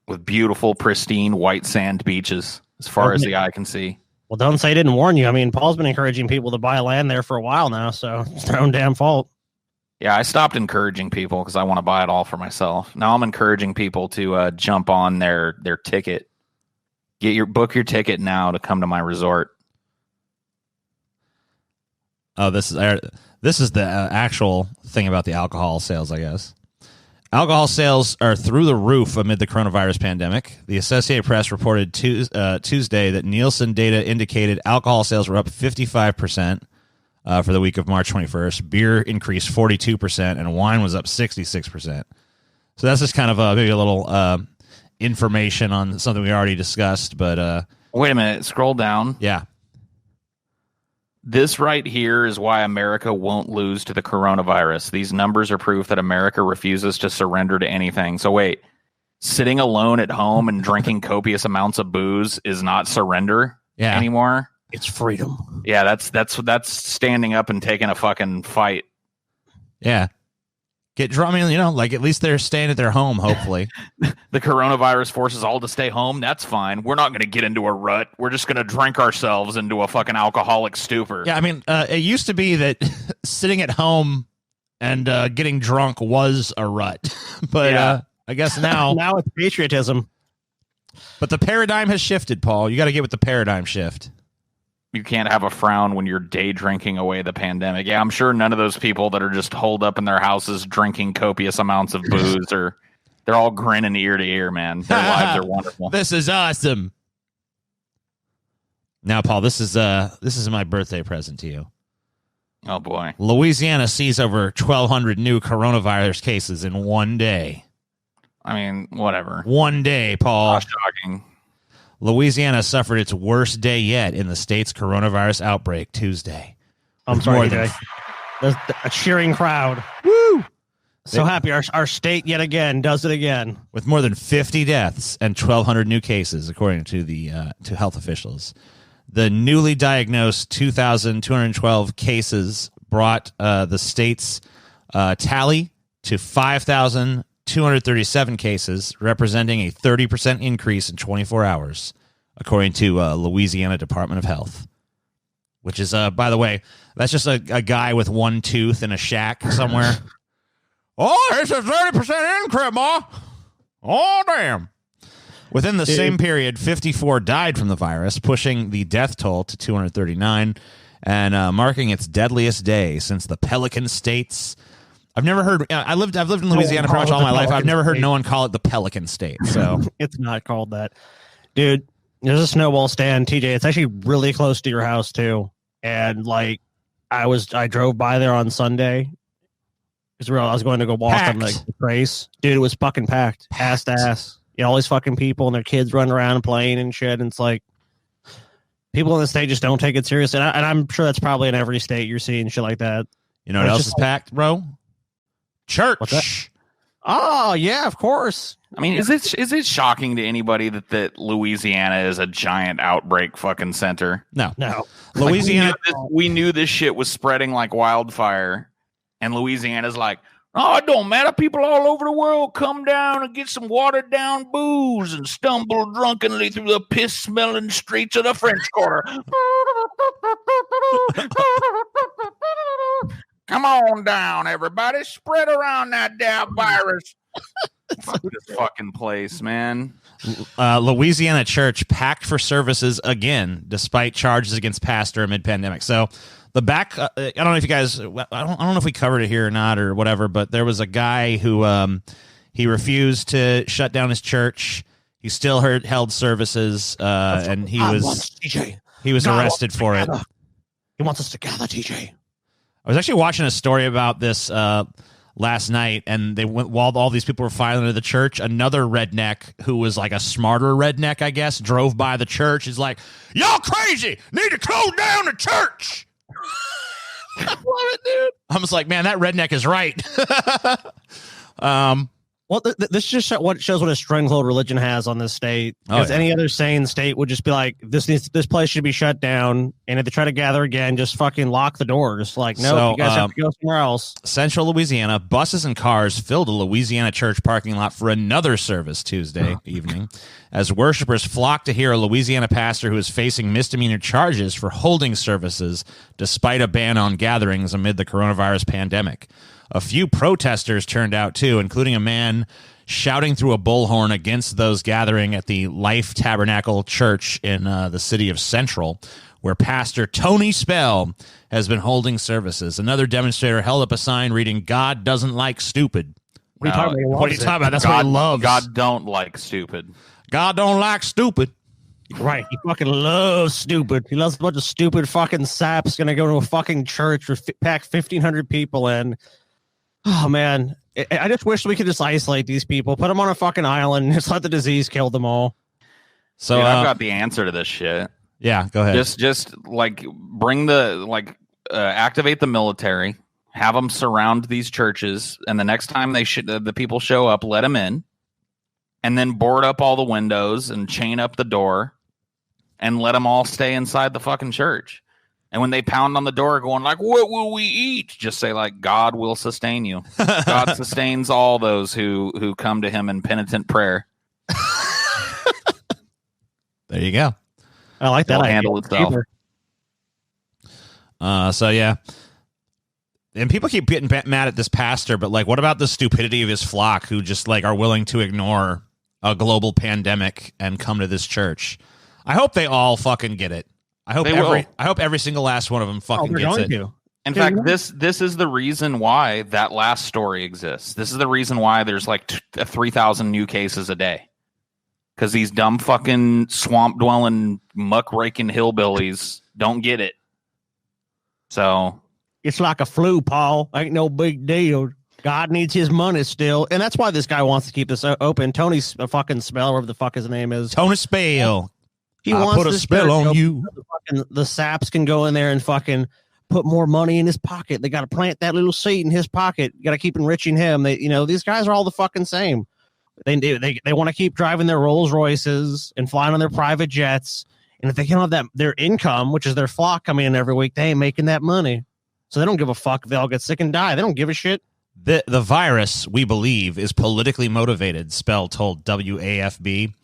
[SPEAKER 2] with beautiful, pristine white sand beaches as far as the eye can see.
[SPEAKER 3] Well, don't say he didn't warn you. I mean, Paul's been encouraging people to buy land there for a while now, so it's their own damn fault.
[SPEAKER 2] Yeah, I stopped encouraging people because I want to buy it all for myself. Now I'm encouraging people to jump on their ticket. Book your ticket now to come to my resort.
[SPEAKER 1] Oh, this is the actual thing about the alcohol sales, I guess. Alcohol sales are through the roof amid the coronavirus pandemic. The Associated Press reported Tuesday that Nielsen data indicated alcohol sales were up 55%. For the week of March 21st. Beer increased 42%, and wine was up 66%. So that's just kind of maybe a little information on something we already discussed. But
[SPEAKER 2] wait a minute, scroll down.
[SPEAKER 1] Yeah.
[SPEAKER 2] This right here is why America won't lose to the coronavirus. These numbers are proof that America refuses to surrender to anything. So wait, sitting alone at home and drinking copious amounts of booze is not surrender anymore?
[SPEAKER 3] It's freedom.
[SPEAKER 2] Yeah, that's standing up and taking a fucking fight.
[SPEAKER 1] Yeah. Get drunk. I mean, like at least they're staying at their home, hopefully.
[SPEAKER 2] The coronavirus forces all to stay home. That's fine. We're not going to get into a rut. We're just going to drink ourselves into a fucking alcoholic stupor.
[SPEAKER 1] Yeah, I mean, it used to be that sitting at home and getting drunk was a rut. But I guess now
[SPEAKER 3] it's patriotism.
[SPEAKER 1] But the paradigm has shifted, Paul. You got to get with the paradigm shift.
[SPEAKER 2] You can't have a frown when you're day drinking away the pandemic. Yeah, I'm sure none of those people that are just holed up in their houses drinking copious amounts of booze they're all grinning ear to ear, man. Their lives are wonderful.
[SPEAKER 1] This is awesome. Now, Paul, this is my birthday present to you.
[SPEAKER 2] Oh boy.
[SPEAKER 1] Louisiana sees over 1,200 new coronavirus cases in one day.
[SPEAKER 2] I mean, whatever.
[SPEAKER 1] One day, Paul.
[SPEAKER 2] Not shocking.
[SPEAKER 1] Louisiana suffered its worst day yet in the state's coronavirus outbreak Tuesday.
[SPEAKER 3] I'm sorry, a cheering crowd. Woo! So happy our state yet again does it again.
[SPEAKER 1] With more than 50 deaths and 1,200 new cases, according to the to health officials. The newly diagnosed 2,212 cases brought the state's tally to 5,237 cases, representing a 30% increase in 24 hours, according to Louisiana Department of Health. Which is, by the way, that's just a guy with one tooth in a shack somewhere. Oh, it's a 30% increase, Ma. Oh, damn. Within the same period, 54 died from the virus, pushing the death toll to 239 and marking its deadliest day since the Pelican States. I've never heard. I've lived in Louisiana pretty much all my life. I've never heard no one call it the Pelican State. So
[SPEAKER 3] it's not called that, dude. There's a snowball stand, TJ. It's actually really close to your house too. And like, I drove by there on Sunday. Because I was going to go walk on the race. Dude, it was fucking packed. Ass to ass. You know, all these fucking people and their kids running around and playing and shit. And it's like, people in the state just don't take it serious. And I'm sure that's probably in every state you're seeing shit like that.
[SPEAKER 1] You know what else is packed, bro? Church.
[SPEAKER 3] What's that? Oh, yeah, of course.
[SPEAKER 2] I mean, is it shocking to anybody that Louisiana is a giant outbreak fucking center?
[SPEAKER 1] No.
[SPEAKER 2] Louisiana, we knew this shit was spreading like wildfire. And Louisiana's like, oh, it don't matter. People all over the world come down and get some watered down booze and stumble drunkenly through the piss-smelling streets of the French Quarter. Come on down, everybody. Spread around that damn virus. Fuck this fucking place, man.
[SPEAKER 1] Louisiana church packed for services again, despite charges against pastor amid pandemic. So the back, I don't know if you guys, I don't know if we covered it here or not or whatever, but there was a guy who He refused to shut down his church. He still held services, and he was arrested for it.
[SPEAKER 3] He wants us to gather, TJ.
[SPEAKER 1] I was actually watching a story about this last night, and they went while all these people were filing into the church. Another redneck who was like a smarter redneck, I guess, drove by the church. He's like, "Y'all crazy! Need to close down the church."
[SPEAKER 3] I love it, dude.
[SPEAKER 1] I'm just like, man, that redneck is right.
[SPEAKER 3] Well, this just shows what a stranglehold religion has on this state. Because any other sane state would just be like, this place should be shut down, and if they try to gather again, just fucking lock the door. Just like, no, you guys have to go somewhere else.
[SPEAKER 1] Central Louisiana, buses and cars filled a Louisiana church parking lot for another service Tuesday evening, as worshipers flocked to hear a Louisiana pastor who is facing misdemeanor charges for holding services despite a ban on gatherings amid the coronavirus pandemic. A few protesters turned out, too, including a man shouting through a bullhorn against those gathering at the Life Tabernacle Church in the city of Central, where Pastor Tony Spell has been holding services. Another demonstrator held up a sign reading, "God doesn't like stupid."
[SPEAKER 3] What are you talking about?
[SPEAKER 1] That's what he loves.
[SPEAKER 2] God don't like stupid.
[SPEAKER 1] God don't like stupid.
[SPEAKER 3] Right. He fucking loves stupid. He loves a bunch of stupid fucking saps going to go to a fucking church or pack 1,500 people in. Oh, man. I just wish we could just isolate these people, put them on a fucking island, and just let the disease kill them all.
[SPEAKER 2] So I've got the answer to this shit.
[SPEAKER 1] Yeah, go ahead.
[SPEAKER 2] Just like activate the military, have them surround these churches, and the next time the people show up, let them in, and then board up all the windows and chain up the door, and let them all stay inside the fucking church. And when they pound on the door going like, "What will we eat?" just say like, "God will sustain you." God sustains all those who come to him in penitent prayer.
[SPEAKER 1] There you go.
[SPEAKER 3] I like that.
[SPEAKER 2] It'll handle itself.
[SPEAKER 1] So yeah. And people keep getting mad at this pastor, but like, what about the stupidity of his flock who just like are willing to ignore a global pandemic and come to this church? I hope they all fucking get it. I hope every single last one of them fucking gets it.
[SPEAKER 2] In fact, this is the reason why that last story exists. This is the reason why there's like 3,000 new cases a day. Because these dumb fucking swamp dwelling, muck raking hillbillies don't get it. So
[SPEAKER 3] it's like a flu, Paul. Ain't no big deal. God needs his money still, and that's why this guy wants to keep this open. Tony's a fucking Spell, whatever the fuck his name is.
[SPEAKER 1] Tony Spell.
[SPEAKER 3] He wants
[SPEAKER 1] put a spell on you.
[SPEAKER 3] The saps can go in there and fucking put more money in his pocket. They got to plant that little seed in his pocket. Got to keep enriching him. These guys are all the fucking same. They want to keep driving their Rolls Royces and flying on their private jets. And if they can't have their income, which is their flock coming in every week, they ain't making that money. So they don't give a fuck if they all get sick and die. They don't give a shit.
[SPEAKER 1] The virus, we believe, is politically motivated, Spell told WAFB.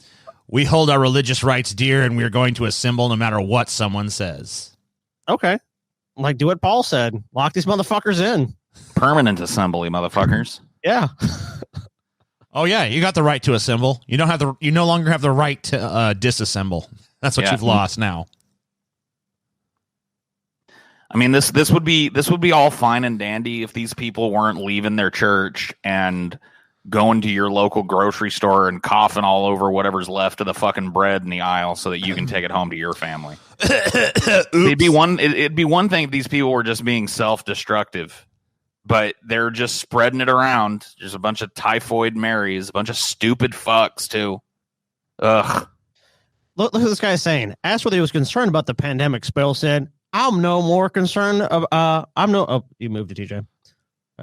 [SPEAKER 1] "We hold our religious rights dear, and we are going to assemble no matter what someone says."
[SPEAKER 3] Okay. Like, do what Paul said. Lock these motherfuckers in.
[SPEAKER 2] Permanent assembly, motherfuckers.
[SPEAKER 3] Yeah.
[SPEAKER 1] Oh, yeah, you got the right to assemble. You no longer have the right to disassemble. That's what you've lost now.
[SPEAKER 2] I mean, this would be all fine and dandy if these people weren't leaving their church and going to your local grocery store and coughing all over whatever's left of the fucking bread in the aisle so that you can take it home to your family. It'd be one thing if these people were just being self-destructive, but they're just spreading it around. There's a bunch of typhoid Marys, a bunch of stupid fucks too. Ugh.
[SPEAKER 3] Look what this guy's saying. Asked whether he was concerned about the pandemic, Spell said, "I'm no more concerned of you moved to TJ.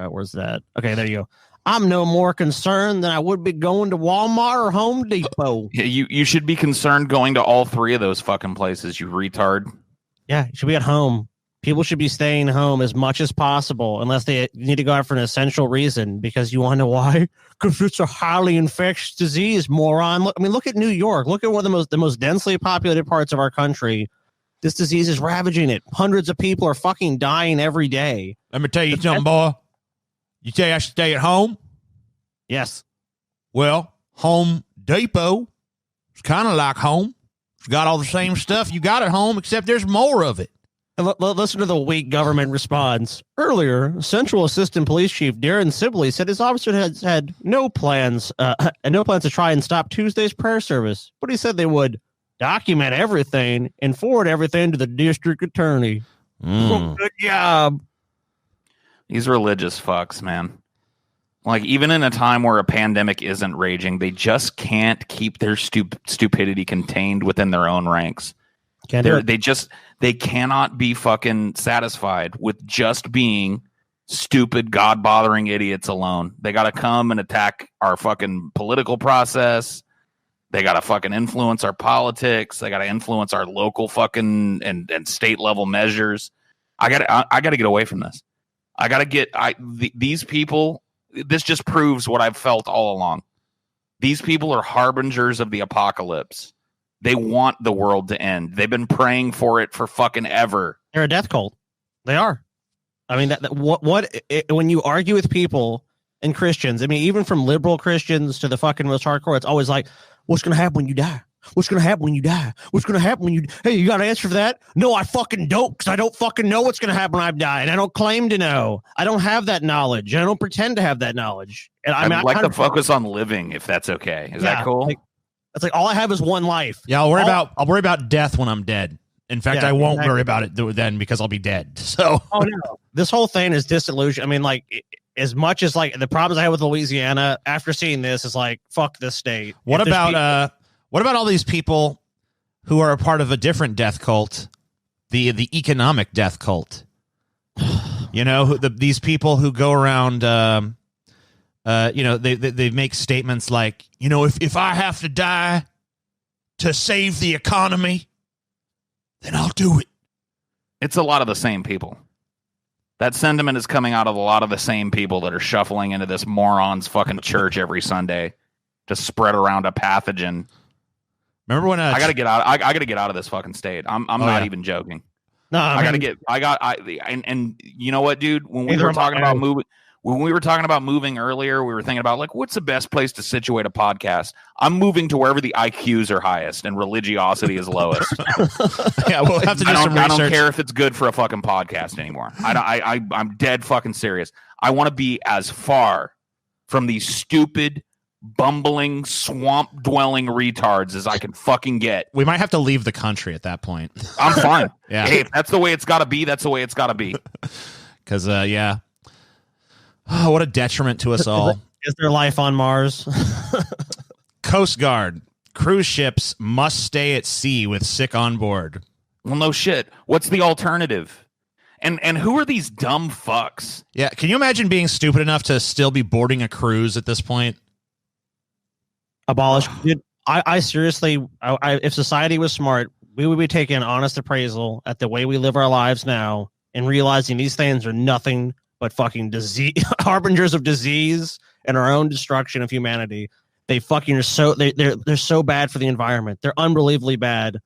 [SPEAKER 3] Where's that? Okay, there you go. I'm no more concerned than I would be going to Walmart or Home Depot."
[SPEAKER 2] You should be concerned going to all three of those fucking places, you retard.
[SPEAKER 3] Yeah, you should be at home. People should be staying home as much as possible unless they need to go out for an essential reason. Because you want to know why? Because it's a highly infectious disease, moron. Look at New York. Look at one of the most densely populated parts of our country. This disease is ravaging it. Hundreds of people are fucking dying every day.
[SPEAKER 1] Let me tell you something, boy. You say I should stay at home?
[SPEAKER 3] Yes.
[SPEAKER 1] Well, Home Depot is kind of like home. It's got all the same stuff you got at home, except there's more of it.
[SPEAKER 3] Listen to the weak government response. Earlier, Central Assistant Police Chief Darren Sibley said his officer has had no plans to try and stop Tuesday's prayer service, but he said they would document everything and forward everything to the district attorney. Good job.
[SPEAKER 2] These religious fucks, man. Like, even in a time where a pandemic isn't raging, they just can't keep their stupidity contained within their own ranks. They cannot be fucking satisfied with just being stupid, God-bothering idiots alone. They got to come and attack our fucking political process. They got to fucking influence our politics. They got to influence our local fucking and state level measures. I got to get away from this. I got to get these people. This just proves what I've felt all along. These people are harbingers of the apocalypse. They want the world to end. They've been praying for it for fucking ever.
[SPEAKER 3] They're a death cult. They are. I mean, when you argue with people and Christians, I mean, even from liberal Christians to the fucking most hardcore, it's always like, what's going to happen when you die? What's going to happen when you die? What's going to happen when you... Hey, you got an answer for that? No, I fucking don't, because I don't fucking know what's going to happen when I die, and I don't claim to know. I don't have that knowledge, and I don't pretend to have that knowledge. And I mean,
[SPEAKER 2] I'd like to focus on living, if that's okay. Is that cool?
[SPEAKER 3] It's like all I have is one life.
[SPEAKER 1] Yeah, I'll worry about death when I'm dead. In fact, I won't worry about it then because I'll be dead. So,
[SPEAKER 3] no, this whole thing is disillusion. I mean, like, as much as like the problems I have with Louisiana after seeing this is like, fuck this state.
[SPEAKER 1] What about all these people who are a part of a different death cult, the economic death cult? You know, these people who go around, they make statements like, you know, if I have to die to save the economy, then I'll do it.
[SPEAKER 2] It's a lot of the same people. That sentiment is coming out of a lot of the same people that are shuffling into this moron's fucking church every Sunday to spread around a pathogen.
[SPEAKER 1] Remember when
[SPEAKER 2] I gotta get out? I gotta get out of this fucking state. I'm not even joking.
[SPEAKER 3] No,
[SPEAKER 2] and you know what, dude? When we were talking about moving earlier, we were thinking about like, what's the best place to situate a podcast? I'm moving to wherever the IQs are highest and religiosity is lowest.
[SPEAKER 1] Yeah, we'll have to do some research.
[SPEAKER 2] I don't care if it's good for a fucking podcast anymore. I'm dead fucking serious. I want to be as far from these stupid, bumbling, swamp-dwelling retards as I can fucking get.
[SPEAKER 1] We might have to leave the country at that point.
[SPEAKER 2] I'm fine.
[SPEAKER 1] Yeah.
[SPEAKER 2] Hey, if that's the way it's got to be, that's the way it's got to be.
[SPEAKER 1] Because, yeah. Oh, what a detriment to us all.
[SPEAKER 3] Is there life on Mars?
[SPEAKER 1] Coast Guard. Cruise ships must stay at sea with sick on board.
[SPEAKER 2] Well, no shit. What's the alternative? And who are these dumb fucks?
[SPEAKER 1] Yeah, can you imagine being stupid enough to still be boarding a cruise at this point?
[SPEAKER 3] Abolish. Dude, I seriously, if society was smart, we would be taking an honest appraisal at the way we live our lives now and realizing these things are nothing but fucking disease, harbingers of disease and our own destruction of humanity. They fucking are they're so bad for the environment. They're unbelievably bad.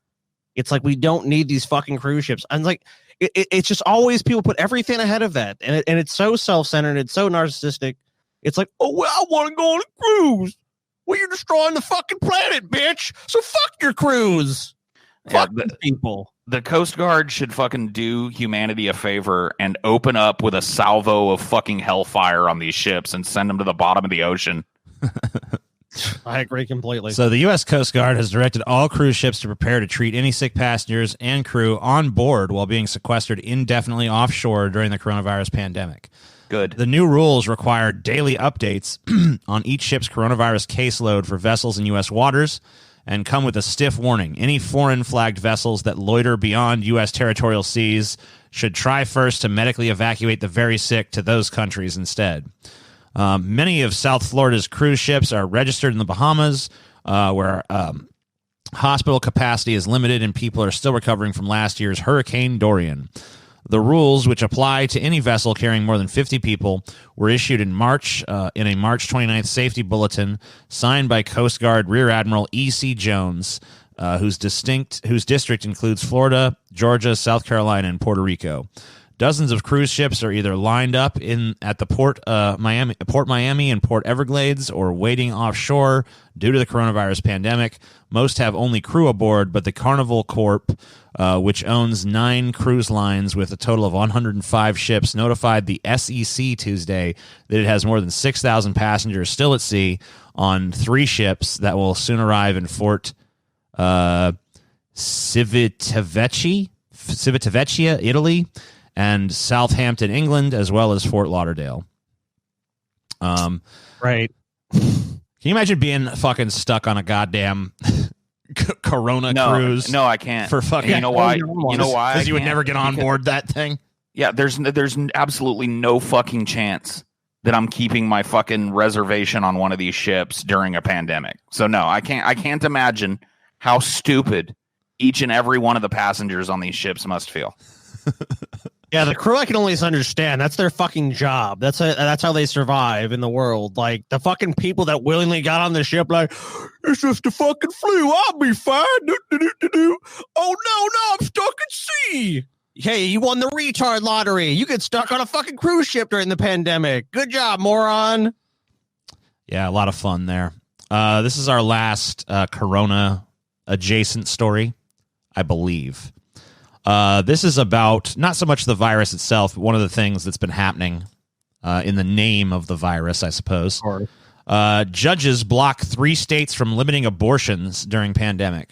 [SPEAKER 3] It's like we don't need these fucking cruise ships. And like it's just always people put everything ahead of that, and it's so self-centered. It's so narcissistic. It's like, oh well, I want to go on a cruise. Well, you're destroying the fucking planet, bitch. So fuck your cruise. Fuck people.
[SPEAKER 2] The Coast Guard should fucking do humanity a favor and open up with a salvo of fucking hellfire on these ships and send them to the bottom of the ocean.
[SPEAKER 3] I agree completely.
[SPEAKER 1] So the U.S. Coast Guard has directed all cruise ships to prepare to treat any sick passengers and crew on board while being sequestered indefinitely offshore during the coronavirus pandemic.
[SPEAKER 2] Good.
[SPEAKER 1] The new rules require daily updates on each ship's coronavirus caseload for vessels in U.S. waters and come with a stiff warning. Any foreign flagged vessels that loiter beyond U.S. territorial seas should try first to medically evacuate the very sick to those countries instead. Many of South Florida's cruise ships are registered in the Bahamas, where hospital capacity is limited and people are still recovering from last year's Hurricane Dorian. The rules, which apply to any vessel carrying more than 50 people, were issued in March in a March 29th safety bulletin signed by Coast Guard Rear Admiral E.C. Jones, whose district includes Florida, Georgia, South Carolina, and Puerto Rico. Dozens of cruise ships are either lined up at the Port Miami and Port Everglades or waiting offshore due to the coronavirus pandemic. Most have only crew aboard, but the Carnival Corp, which owns 9 cruise lines with a total of 105 ships, notified the SEC Tuesday that it has more than 6,000 passengers still at sea on 3 ships that will soon arrive in Fort Civitavecchia, Italy, and Southampton, England, as well as Fort Lauderdale.
[SPEAKER 3] Right.
[SPEAKER 1] Can you imagine being fucking stuck on a goddamn Corona cruise?
[SPEAKER 2] No, I can't.
[SPEAKER 1] For fucking,
[SPEAKER 2] you know why? You know why?
[SPEAKER 1] Because you would never get on board that thing.
[SPEAKER 2] Yeah, there's absolutely no fucking chance that I'm keeping my fucking reservation on one of these ships during a pandemic. So no, I can't imagine how stupid each and every one of the passengers on these ships must feel.
[SPEAKER 3] Yeah, the crew I can only understand. That's their fucking job. That's how they survive in the world. Like the fucking people that willingly got on the ship, like it's just a fucking flu. I'll be fine. Oh no, I'm stuck at sea. Hey, you won the retard lottery. You get stuck on a fucking cruise ship during the pandemic. Good job, moron.
[SPEAKER 1] Yeah, a lot of fun there. This is our last Corona adjacent story, I believe. This is about not so much the virus itself, but one of the things that's been happening in the name of the virus, I suppose. Judges block 3 states from limiting abortions during pandemic.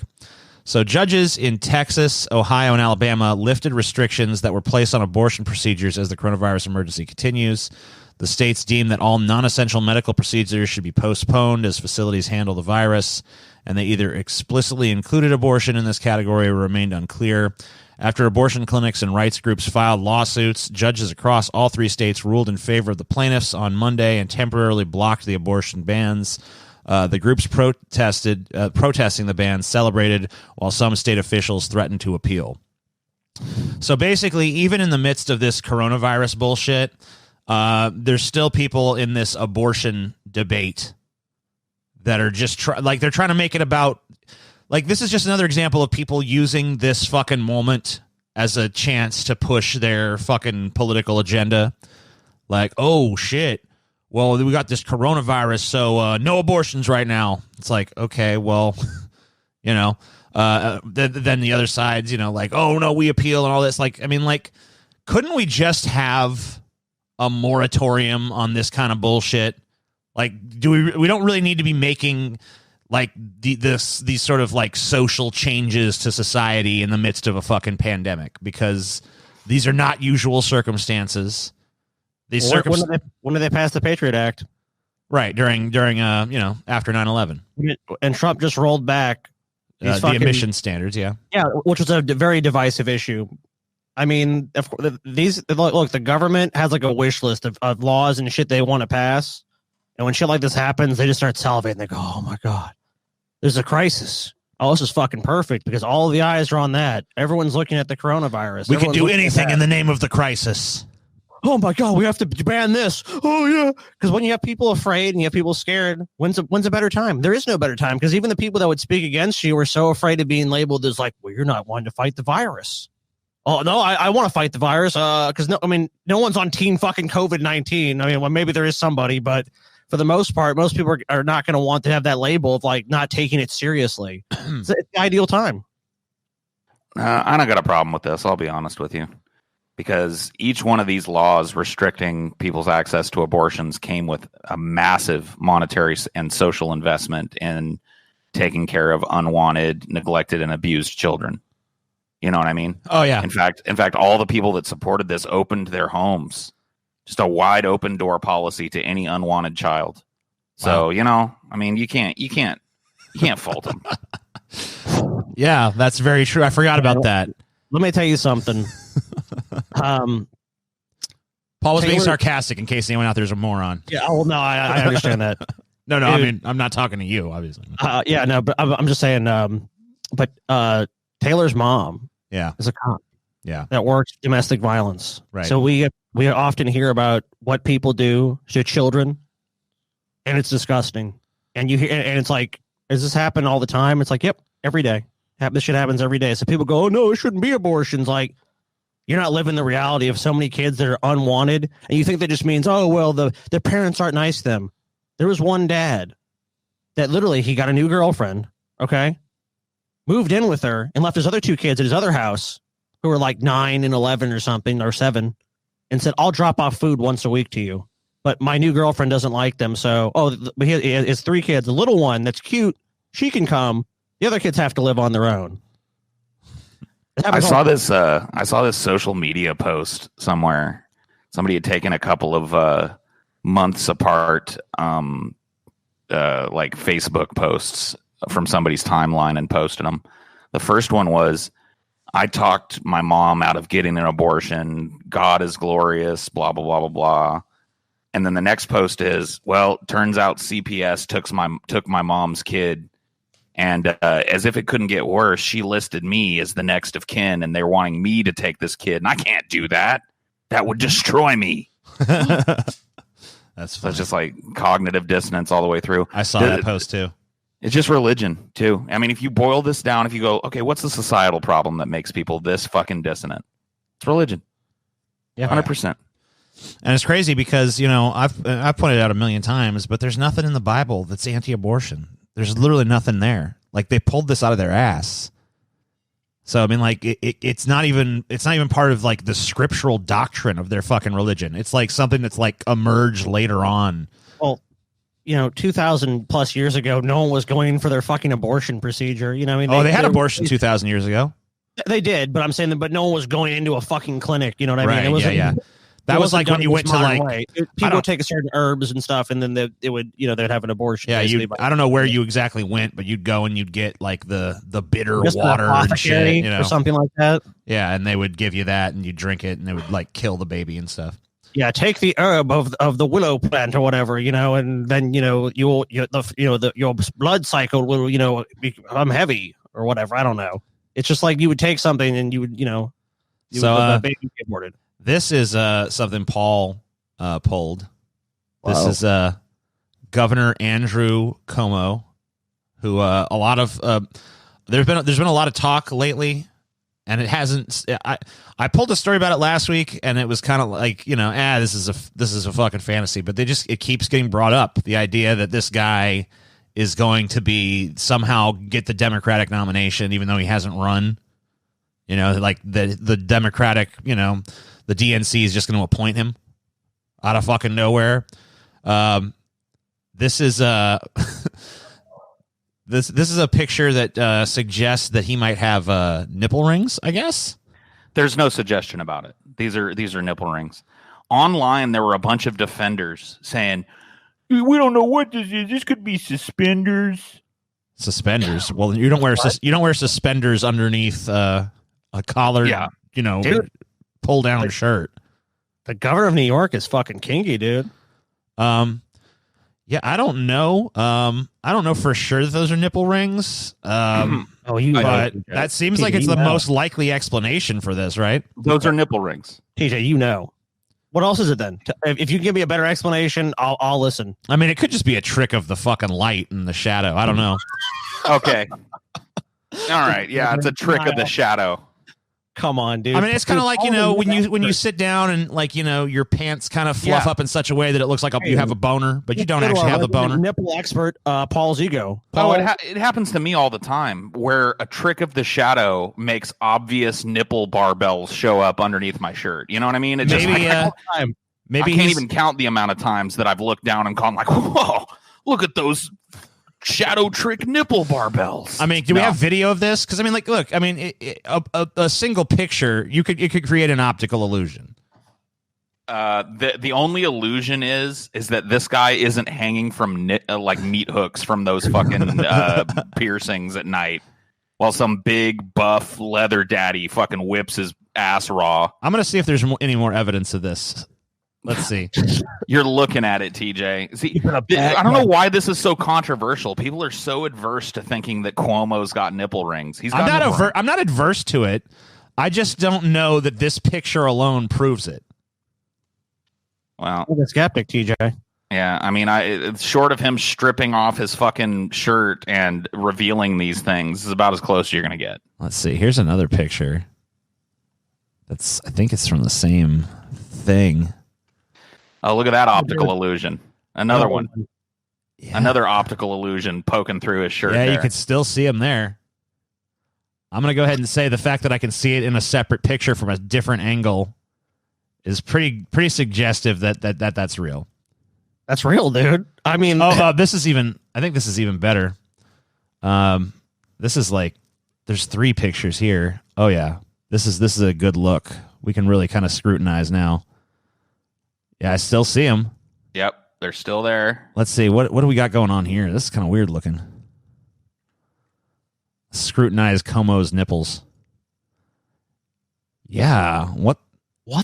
[SPEAKER 1] So judges in Texas, Ohio, and Alabama lifted restrictions that were placed on abortion procedures as the coronavirus emergency continues. The states deemed that all non-essential medical procedures should be postponed as facilities handle the virus, and they either explicitly included abortion in this category or remained unclear. After abortion clinics and rights groups filed lawsuits, judges across all 3 states ruled in favor of the plaintiffs on Monday and temporarily blocked the abortion bans. The groups protesting the ban celebrated, while some state officials threatened to appeal. So basically, even in the midst of this coronavirus bullshit, there's still people in this abortion debate that are just they're trying to make it about. Like, this is just another example of people using this fucking moment as a chance to push their fucking political agenda. Like, oh, shit. Well, we got this coronavirus, so no abortions right now. It's like, okay, well, you know, then the other side's, you know, like, oh, no, we appeal and all this. Like, I mean, like, couldn't we just have a moratorium on this kind of bullshit? Like, we don't really need to be making like these sort of like social changes to society in the midst of a fucking pandemic, because these are not usual circumstances. These
[SPEAKER 3] when did they pass the Patriot Act?
[SPEAKER 1] Right, during after 9/11.
[SPEAKER 3] And Trump just rolled back
[SPEAKER 1] the emission standards, yeah,
[SPEAKER 3] which was a very divisive issue. I mean, the government has like a wish list of laws and shit they want to pass. And when shit like this happens, they just start salivating. They go, oh, my God, there's a crisis. Oh, this is fucking perfect because all the eyes are on that. Everyone's looking at the coronavirus.
[SPEAKER 1] We can do anything in the name of the crisis.
[SPEAKER 3] Oh, my God, we have to ban this. Oh, yeah. Because when you have people afraid and you have people scared, when's a better time? There is no better time, because even the people that would speak against you were so afraid of being labeled as like, well, you're not wanting to fight the virus. Oh, no, I want to fight the virus because, no one's on team fucking COVID-19. I mean, well, maybe there is somebody, but for the most part, most people are not going to want to have that label of like not taking it seriously. It's the ideal time.
[SPEAKER 2] I don't got a problem with this. I'll be honest with you, because each one of these laws restricting people's access to abortions came with a massive monetary and social investment in taking care of unwanted, neglected, and abused children. You know what I mean?
[SPEAKER 1] Oh, yeah.
[SPEAKER 2] In fact, all the people that supported this opened their homes. Just a wide open door policy to any unwanted child. So,
[SPEAKER 1] wow.
[SPEAKER 2] I mean, you can't fault them.
[SPEAKER 1] Yeah, that's very true. I forgot about that.
[SPEAKER 3] Let me tell you something.
[SPEAKER 1] Paul was being sarcastic in case anyone out there's a moron.
[SPEAKER 3] Yeah, well, no, I understand that.
[SPEAKER 1] No, I mean, I'm not talking to you, obviously.
[SPEAKER 3] Yeah, no, but I'm just saying, but Taylor's mom is a cop.
[SPEAKER 1] Yeah.
[SPEAKER 3] That works domestic violence.
[SPEAKER 1] Right.
[SPEAKER 3] So we often hear about what people do to children, and it's disgusting. And you hear, and it's like, does this happen all the time? It's like, yep, every day. This shit happens every day. So people go, oh no, it shouldn't be abortions. Like, You're not living the reality of so many kids that are unwanted, and you think that just means, oh, well, the parents aren't nice to them. There was one dad that literally he got a new girlfriend, okay, moved in with her, and left his other 2 kids at his other house who were like 9 and 11 or something, or 7, and said, I'll drop off food once a week to you. But my new girlfriend doesn't like them, so, but he has 3 kids. The little one that's cute, she can come. The other kids have to live on their own.
[SPEAKER 2] I saw this social media post somewhere. Somebody had taken a couple of months apart, like Facebook posts from somebody's timeline and posted them. The first one was, I talked my mom out of getting an abortion. God is glorious, blah, blah, blah, blah, blah. And then the next post is, well, turns out CPS took my mom's kid. And as if it couldn't get worse, she listed me as the next of kin, and they're wanting me to take this kid. And I can't do that. That would destroy me.
[SPEAKER 1] That's funny.
[SPEAKER 2] So it's just like cognitive dissonance all the way through.
[SPEAKER 1] I saw that post too.
[SPEAKER 2] It's just religion too. I mean, if you boil this down, if you go, okay, what's the societal problem that makes people this fucking dissonant? It's religion.
[SPEAKER 3] Yeah,
[SPEAKER 2] 100%.
[SPEAKER 1] And it's crazy because, you know, I've pointed out a million times, but there's nothing in the Bible that's anti-abortion. There's literally nothing there. Like, they pulled this out of their ass. So I mean, like, it's not even part of like the scriptural doctrine of their fucking religion. It's like something that's like emerged later on.
[SPEAKER 3] Well, you know, 2,000 plus years ago, no one was going for their fucking abortion procedure. You know, I mean,
[SPEAKER 1] they had abortion 2,000 years ago.
[SPEAKER 3] They did, but I'm saying that, but no one was going into a fucking clinic. You know what I mean? It wasn't,
[SPEAKER 1] yeah. That was like when you went to like
[SPEAKER 3] people would take certain herbs and stuff, and then it would, you know, they'd have an abortion.
[SPEAKER 1] Yeah, I don't know where you exactly went, but you'd go and you'd get like the bitter water and shit, you know,
[SPEAKER 3] or something like that.
[SPEAKER 1] Yeah, and they would give you that, and you drink it, and they would like kill the baby and stuff.
[SPEAKER 3] Yeah, take the herb of the willow plant or whatever, you know, and then you know your blood cycle will, you know, become heavy or whatever. I don't know. It's just like you would take something and you would, you know, the baby get aborted.
[SPEAKER 1] This is something Paul pulled. Wow. This is Governor Andrew Cuomo, who a lot of there's been a lot of talk lately, and it hasn't. I pulled a story about it last week, and it was kind of like, you know, this is a fucking fantasy, but it keeps getting brought up, the idea that this guy is going to be somehow get the Democratic nomination, even though he hasn't run. You know, like the Democratic, you know, the DNC is just going to appoint him out of fucking nowhere. This is this is a picture that suggests that he might have nipple rings, I guess.
[SPEAKER 2] There's no suggestion about it. These are nipple rings. Online, there were a bunch of defenders saying, "We don't know what this is. This could be suspenders."
[SPEAKER 1] Suspenders. Well, you don't wear suspenders underneath a collared, you know, pull down shirt.
[SPEAKER 3] The governor of New York is fucking kinky, dude.
[SPEAKER 1] Yeah, I don't know. I don't know for sure that those are nipple rings. But that seems like it's the most likely explanation for this, right?
[SPEAKER 2] Those are nipple rings.
[SPEAKER 3] TJ, you know. What else is it then? If you give me a better explanation, I'll listen.
[SPEAKER 1] I mean, it could just be a trick of the fucking light and the shadow. I don't know.
[SPEAKER 2] Okay. All right. Yeah, it's a trick of the shadow.
[SPEAKER 3] Come on, dude.
[SPEAKER 1] I mean, it's kind of like, you know, when you sit down and, like, you know, your pants kind of fluff up in such a way that it looks like you have a boner, but you don't actually have the boner.
[SPEAKER 3] Nipple expert, Paul's ego.
[SPEAKER 2] It happens to me all the time, where a trick of the shadow makes obvious nipple barbells show up underneath my shirt. You know what I mean? It just
[SPEAKER 1] maybe
[SPEAKER 2] I can't even count the amount of times that I've looked down and gone like, "Whoa, look at those shadow trick nipple barbells."
[SPEAKER 1] I mean, do we have video of this? Because I mean, like, look, I mean, a single picture, you could create an optical illusion.
[SPEAKER 2] The only illusion is that this guy isn't hanging from like meat hooks from those fucking piercings at night, while some big buff leather daddy fucking whips his ass raw.
[SPEAKER 1] I'm gonna see if there's any more evidence of this. Let's see.
[SPEAKER 2] You're looking at it, TJ. See, I don't know why this is so controversial. People are so adverse to thinking that Cuomo's got nipple rings.
[SPEAKER 1] I'm not adverse to it. I just don't know that this picture alone proves it.
[SPEAKER 2] Well,
[SPEAKER 3] I'm a skeptic, TJ.
[SPEAKER 2] Yeah, I mean, it's short of him stripping off his fucking shirt and revealing these things, is about as close as you're gonna get.
[SPEAKER 1] Let's see. Here's another picture. I think it's from the same thing.
[SPEAKER 2] Oh, look at that optical illusion. Another one.
[SPEAKER 1] Yeah.
[SPEAKER 2] Another optical illusion poking through his shirt.
[SPEAKER 1] Yeah,
[SPEAKER 2] there.
[SPEAKER 1] you could still see him there. I'm going to go ahead and say the fact that I can see it in a separate picture from a different angle is pretty suggestive that's real.
[SPEAKER 3] That's real, dude. I mean,
[SPEAKER 1] I think this is even better. This is like, there's 3 pictures here. Oh yeah. This is a good look. We can really kind of scrutinize now. Yeah, I still see them.
[SPEAKER 2] Yep, they're still there.
[SPEAKER 1] Let's see. What do we got going on here? This is kind of weird looking. Scrutinize Cuomo's nipples. Yeah. What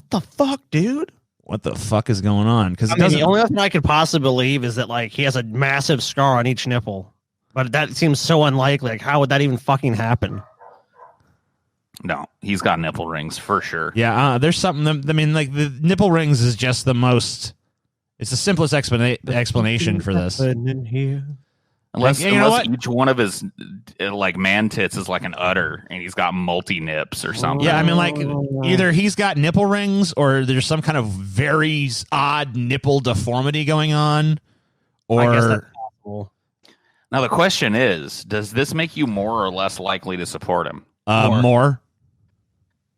[SPEAKER 3] the fuck, dude?
[SPEAKER 1] What the fuck is going on? Because
[SPEAKER 3] the only thing I could possibly believe is that like he has a massive scar on each nipple, but that seems so unlikely. Like, how would that even fucking happen?
[SPEAKER 2] No, he's got nipple rings for sure.
[SPEAKER 1] Yeah, there's something. I mean, like the nipple rings is just the most. It's the simplest explanation for this.
[SPEAKER 2] Unless each one of his like man tits is like an udder, and he's got multi nips or something.
[SPEAKER 1] Yeah, I mean, like either he's got nipple rings, or there's some kind of very odd nipple deformity going on, or.
[SPEAKER 3] I guess that's possible.
[SPEAKER 2] Now the question is, does this make you more or less likely to support him?
[SPEAKER 1] More.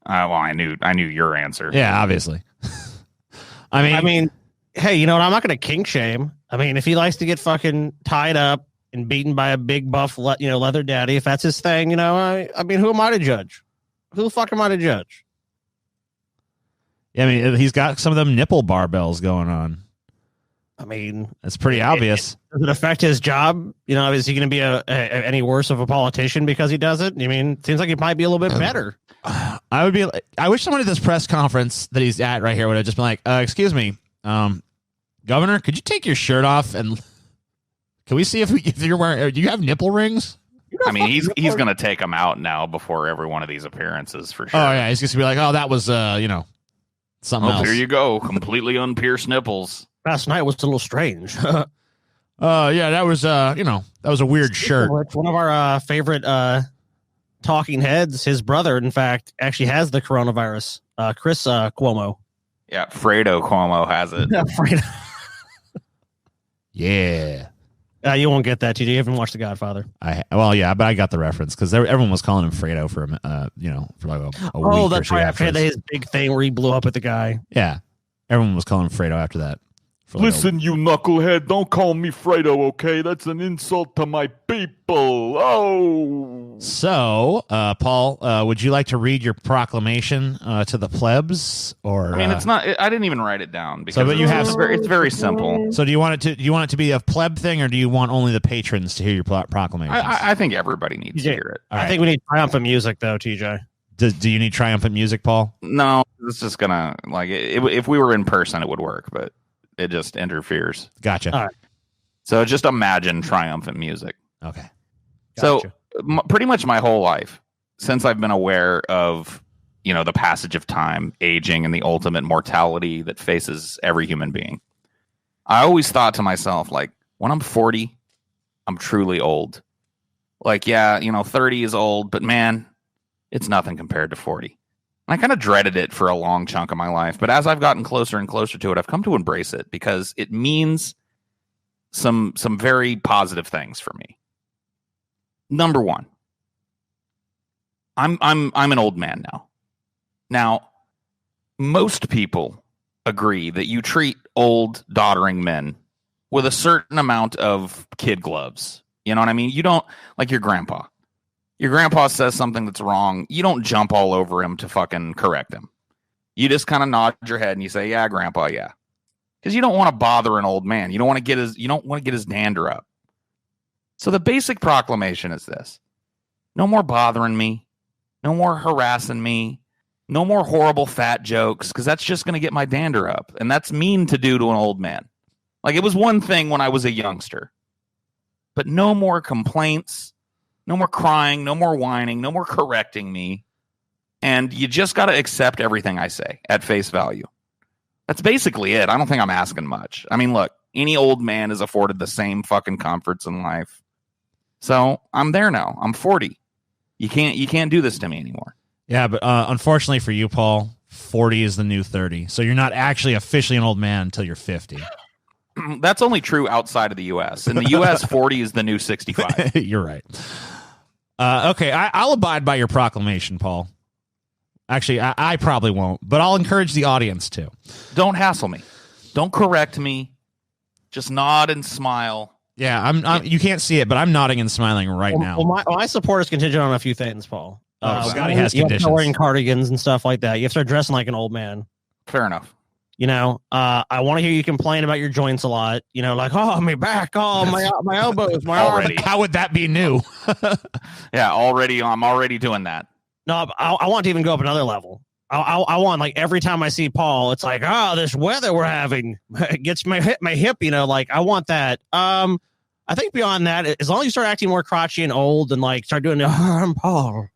[SPEAKER 2] Well, I knew your answer.
[SPEAKER 1] Yeah, obviously. I mean,
[SPEAKER 3] hey, you know what? I'm not going to kink shame. I mean, if he likes to get fucking tied up and beaten by a big buff, leather daddy, if that's his thing, I mean, who am I to judge? Who the fuck am I to judge?
[SPEAKER 1] Yeah, I mean, he's got some of them nipple barbells going on.
[SPEAKER 3] I mean,
[SPEAKER 1] it's pretty obvious.
[SPEAKER 3] Does it affect his job? Is he going to be any worse of a politician because he does it? I mean, it seems like he might be a little bit better.
[SPEAKER 1] I wish someone at this press conference that he's at right here would have just been like, excuse me, Governor, could you take your shirt off and can we see if you're wearing, do you have nipple rings?
[SPEAKER 2] I mean, he's going to take them out now before every one of these appearances for sure.
[SPEAKER 1] Oh yeah. He's just gonna be like, oh, that was, something else.
[SPEAKER 2] Here you go. Completely unpierced nipples.
[SPEAKER 3] Last night was a little strange.
[SPEAKER 1] Yeah, that was that was a weird shirt.
[SPEAKER 3] One of our favorite talking heads, his brother, in fact, actually has the coronavirus. Chris Cuomo.
[SPEAKER 2] Yeah, Fredo Cuomo has it.
[SPEAKER 3] Fredo.
[SPEAKER 1] Yeah.
[SPEAKER 3] You won't get that, TJ. You haven't watched The Godfather.
[SPEAKER 1] Yeah, but I got the reference because everyone was calling him Fredo for for like a week.
[SPEAKER 3] Oh, that's right. After his big thing where he blew up at the guy.
[SPEAKER 1] Yeah, everyone was calling him Fredo after that.
[SPEAKER 2] Listen, you knucklehead, don't call me Fredo, okay? That's an insult to my people. Oh.
[SPEAKER 1] So, Paul, would you like to read your proclamation to the plebs? Or
[SPEAKER 2] I mean, it's not. I didn't even write it down because it's very simple.
[SPEAKER 1] So, do you want it to be a pleb thing, or do you want only the patrons to hear your proclamation?
[SPEAKER 2] I think everybody needs to hear it.
[SPEAKER 3] I think we need triumphant music, though, TJ.
[SPEAKER 1] Do you need triumphant music, Paul?
[SPEAKER 2] No, it's just gonna if we were in person, it would work, but it just interferes.
[SPEAKER 1] Gotcha.
[SPEAKER 3] All right.
[SPEAKER 2] So just imagine triumphant music.
[SPEAKER 1] Okay.
[SPEAKER 3] Gotcha.
[SPEAKER 2] So pretty much my whole life, since I've been aware of, the passage of time, aging, and the ultimate mortality that faces every human being, I always thought to myself, like, when I'm 40, I'm truly old. Like, yeah, 30 is old, but man, it's nothing compared to 40. I kind of dreaded it for a long chunk of my life, but as I've gotten closer and closer to it, I've come to embrace it because it means some very positive things for me. Number one, I'm an old man now. Now, most people agree that you treat old, doddering men with a certain amount of kid gloves. You know what I mean? You don't, like your grandpa. Your grandpa says something that's wrong. You don't jump all over him to fucking correct him. You just kind of nod your head and you say, "Yeah, grandpa, yeah." Because you don't want to bother an old man. You don't want to get his dander up. So the basic proclamation is this: no more bothering me, no more harassing me, no more horrible fat jokes, because that's just going to get my dander up. And that's mean to do to an old man. Like, it was one thing when I was a youngster. But no more complaints. No more crying, no more whining, no more correcting me. And you just got to accept everything I say at face value. That's basically it. I don't think I'm asking much. I mean, look, any old man is afforded the same fucking comforts in life. So I'm there now. I'm 40. You can't do this to me anymore.
[SPEAKER 1] Yeah, but unfortunately for you, Paul, 40 is the new 30. So you're not actually officially an old man until you're 50.
[SPEAKER 2] That's only true outside of the U.S. In the U.S., 40 is the new 65.
[SPEAKER 1] You're right. Okay, I'll abide by your proclamation, Paul. Actually, I probably won't, but I'll encourage the audience to.
[SPEAKER 2] Don't hassle me. Don't correct me. Just nod and smile.
[SPEAKER 1] Yeah, I'm you can't see it, but I'm nodding and smiling right now.
[SPEAKER 3] Well, my support is contingent on a few things, Paul.
[SPEAKER 1] Scotty has
[SPEAKER 3] you have to
[SPEAKER 1] conditions.
[SPEAKER 3] start wearing cardigans and stuff like that. You have to start dressing like an old man.
[SPEAKER 2] Fair enough.
[SPEAKER 3] You know, I want to hear you complain about your joints a lot. You know, like, oh, my back, oh, my elbows, my arms.
[SPEAKER 1] How would that be new?
[SPEAKER 2] Yeah, I'm already doing that.
[SPEAKER 3] No, I want to even go up another level. I want, like, every time I see Paul, it's like, oh, this weather we're having it gets my hip, you know, like, I want that. I think beyond that, as long as you start acting more crotchety and old and, like, start doing, I'm Paul.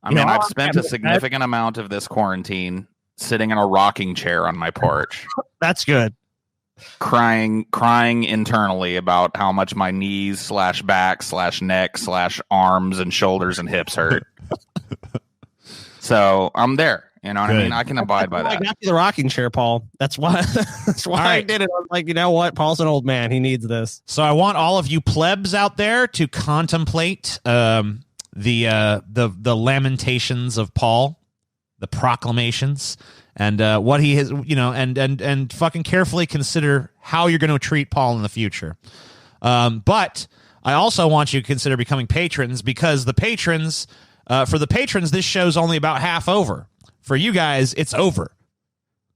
[SPEAKER 2] I mean, I've spent a significant amount of this quarantine sitting in a rocking chair on my porch.
[SPEAKER 3] That's good.
[SPEAKER 2] Crying internally about how much my knees / back / neck / arms and shoulders and hips hurt. So I'm there. You know what I mean? I can abide by that.
[SPEAKER 3] I got you the rocking chair, Paul. That's why. That's why I did it. I was like, you know what? Paul's an old man. He needs this.
[SPEAKER 1] So I want all of you plebs out there to contemplate the lamentations of Paul, the proclamations, and what he has, you know, and fucking carefully consider how you're going to treat Paul in the future. But I also want you to consider becoming patrons, because the patrons, for the patrons, this show's only about half over. For you guys, it's over.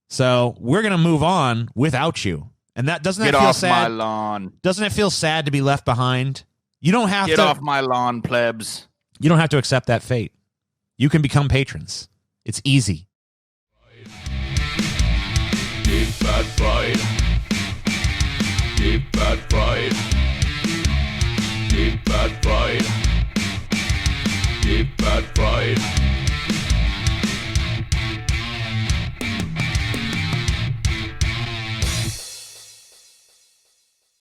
[SPEAKER 1] So we're going to move on without you. And that doesn't that feel sad?
[SPEAKER 2] Get off my lawn.
[SPEAKER 1] Doesn't it feel sad to be left behind? You don't have to
[SPEAKER 2] get off my lawn, plebs.
[SPEAKER 1] You don't have to accept that fate. You can become patrons. It's easy.
[SPEAKER 9] Deep bad pride. Deep bad pride.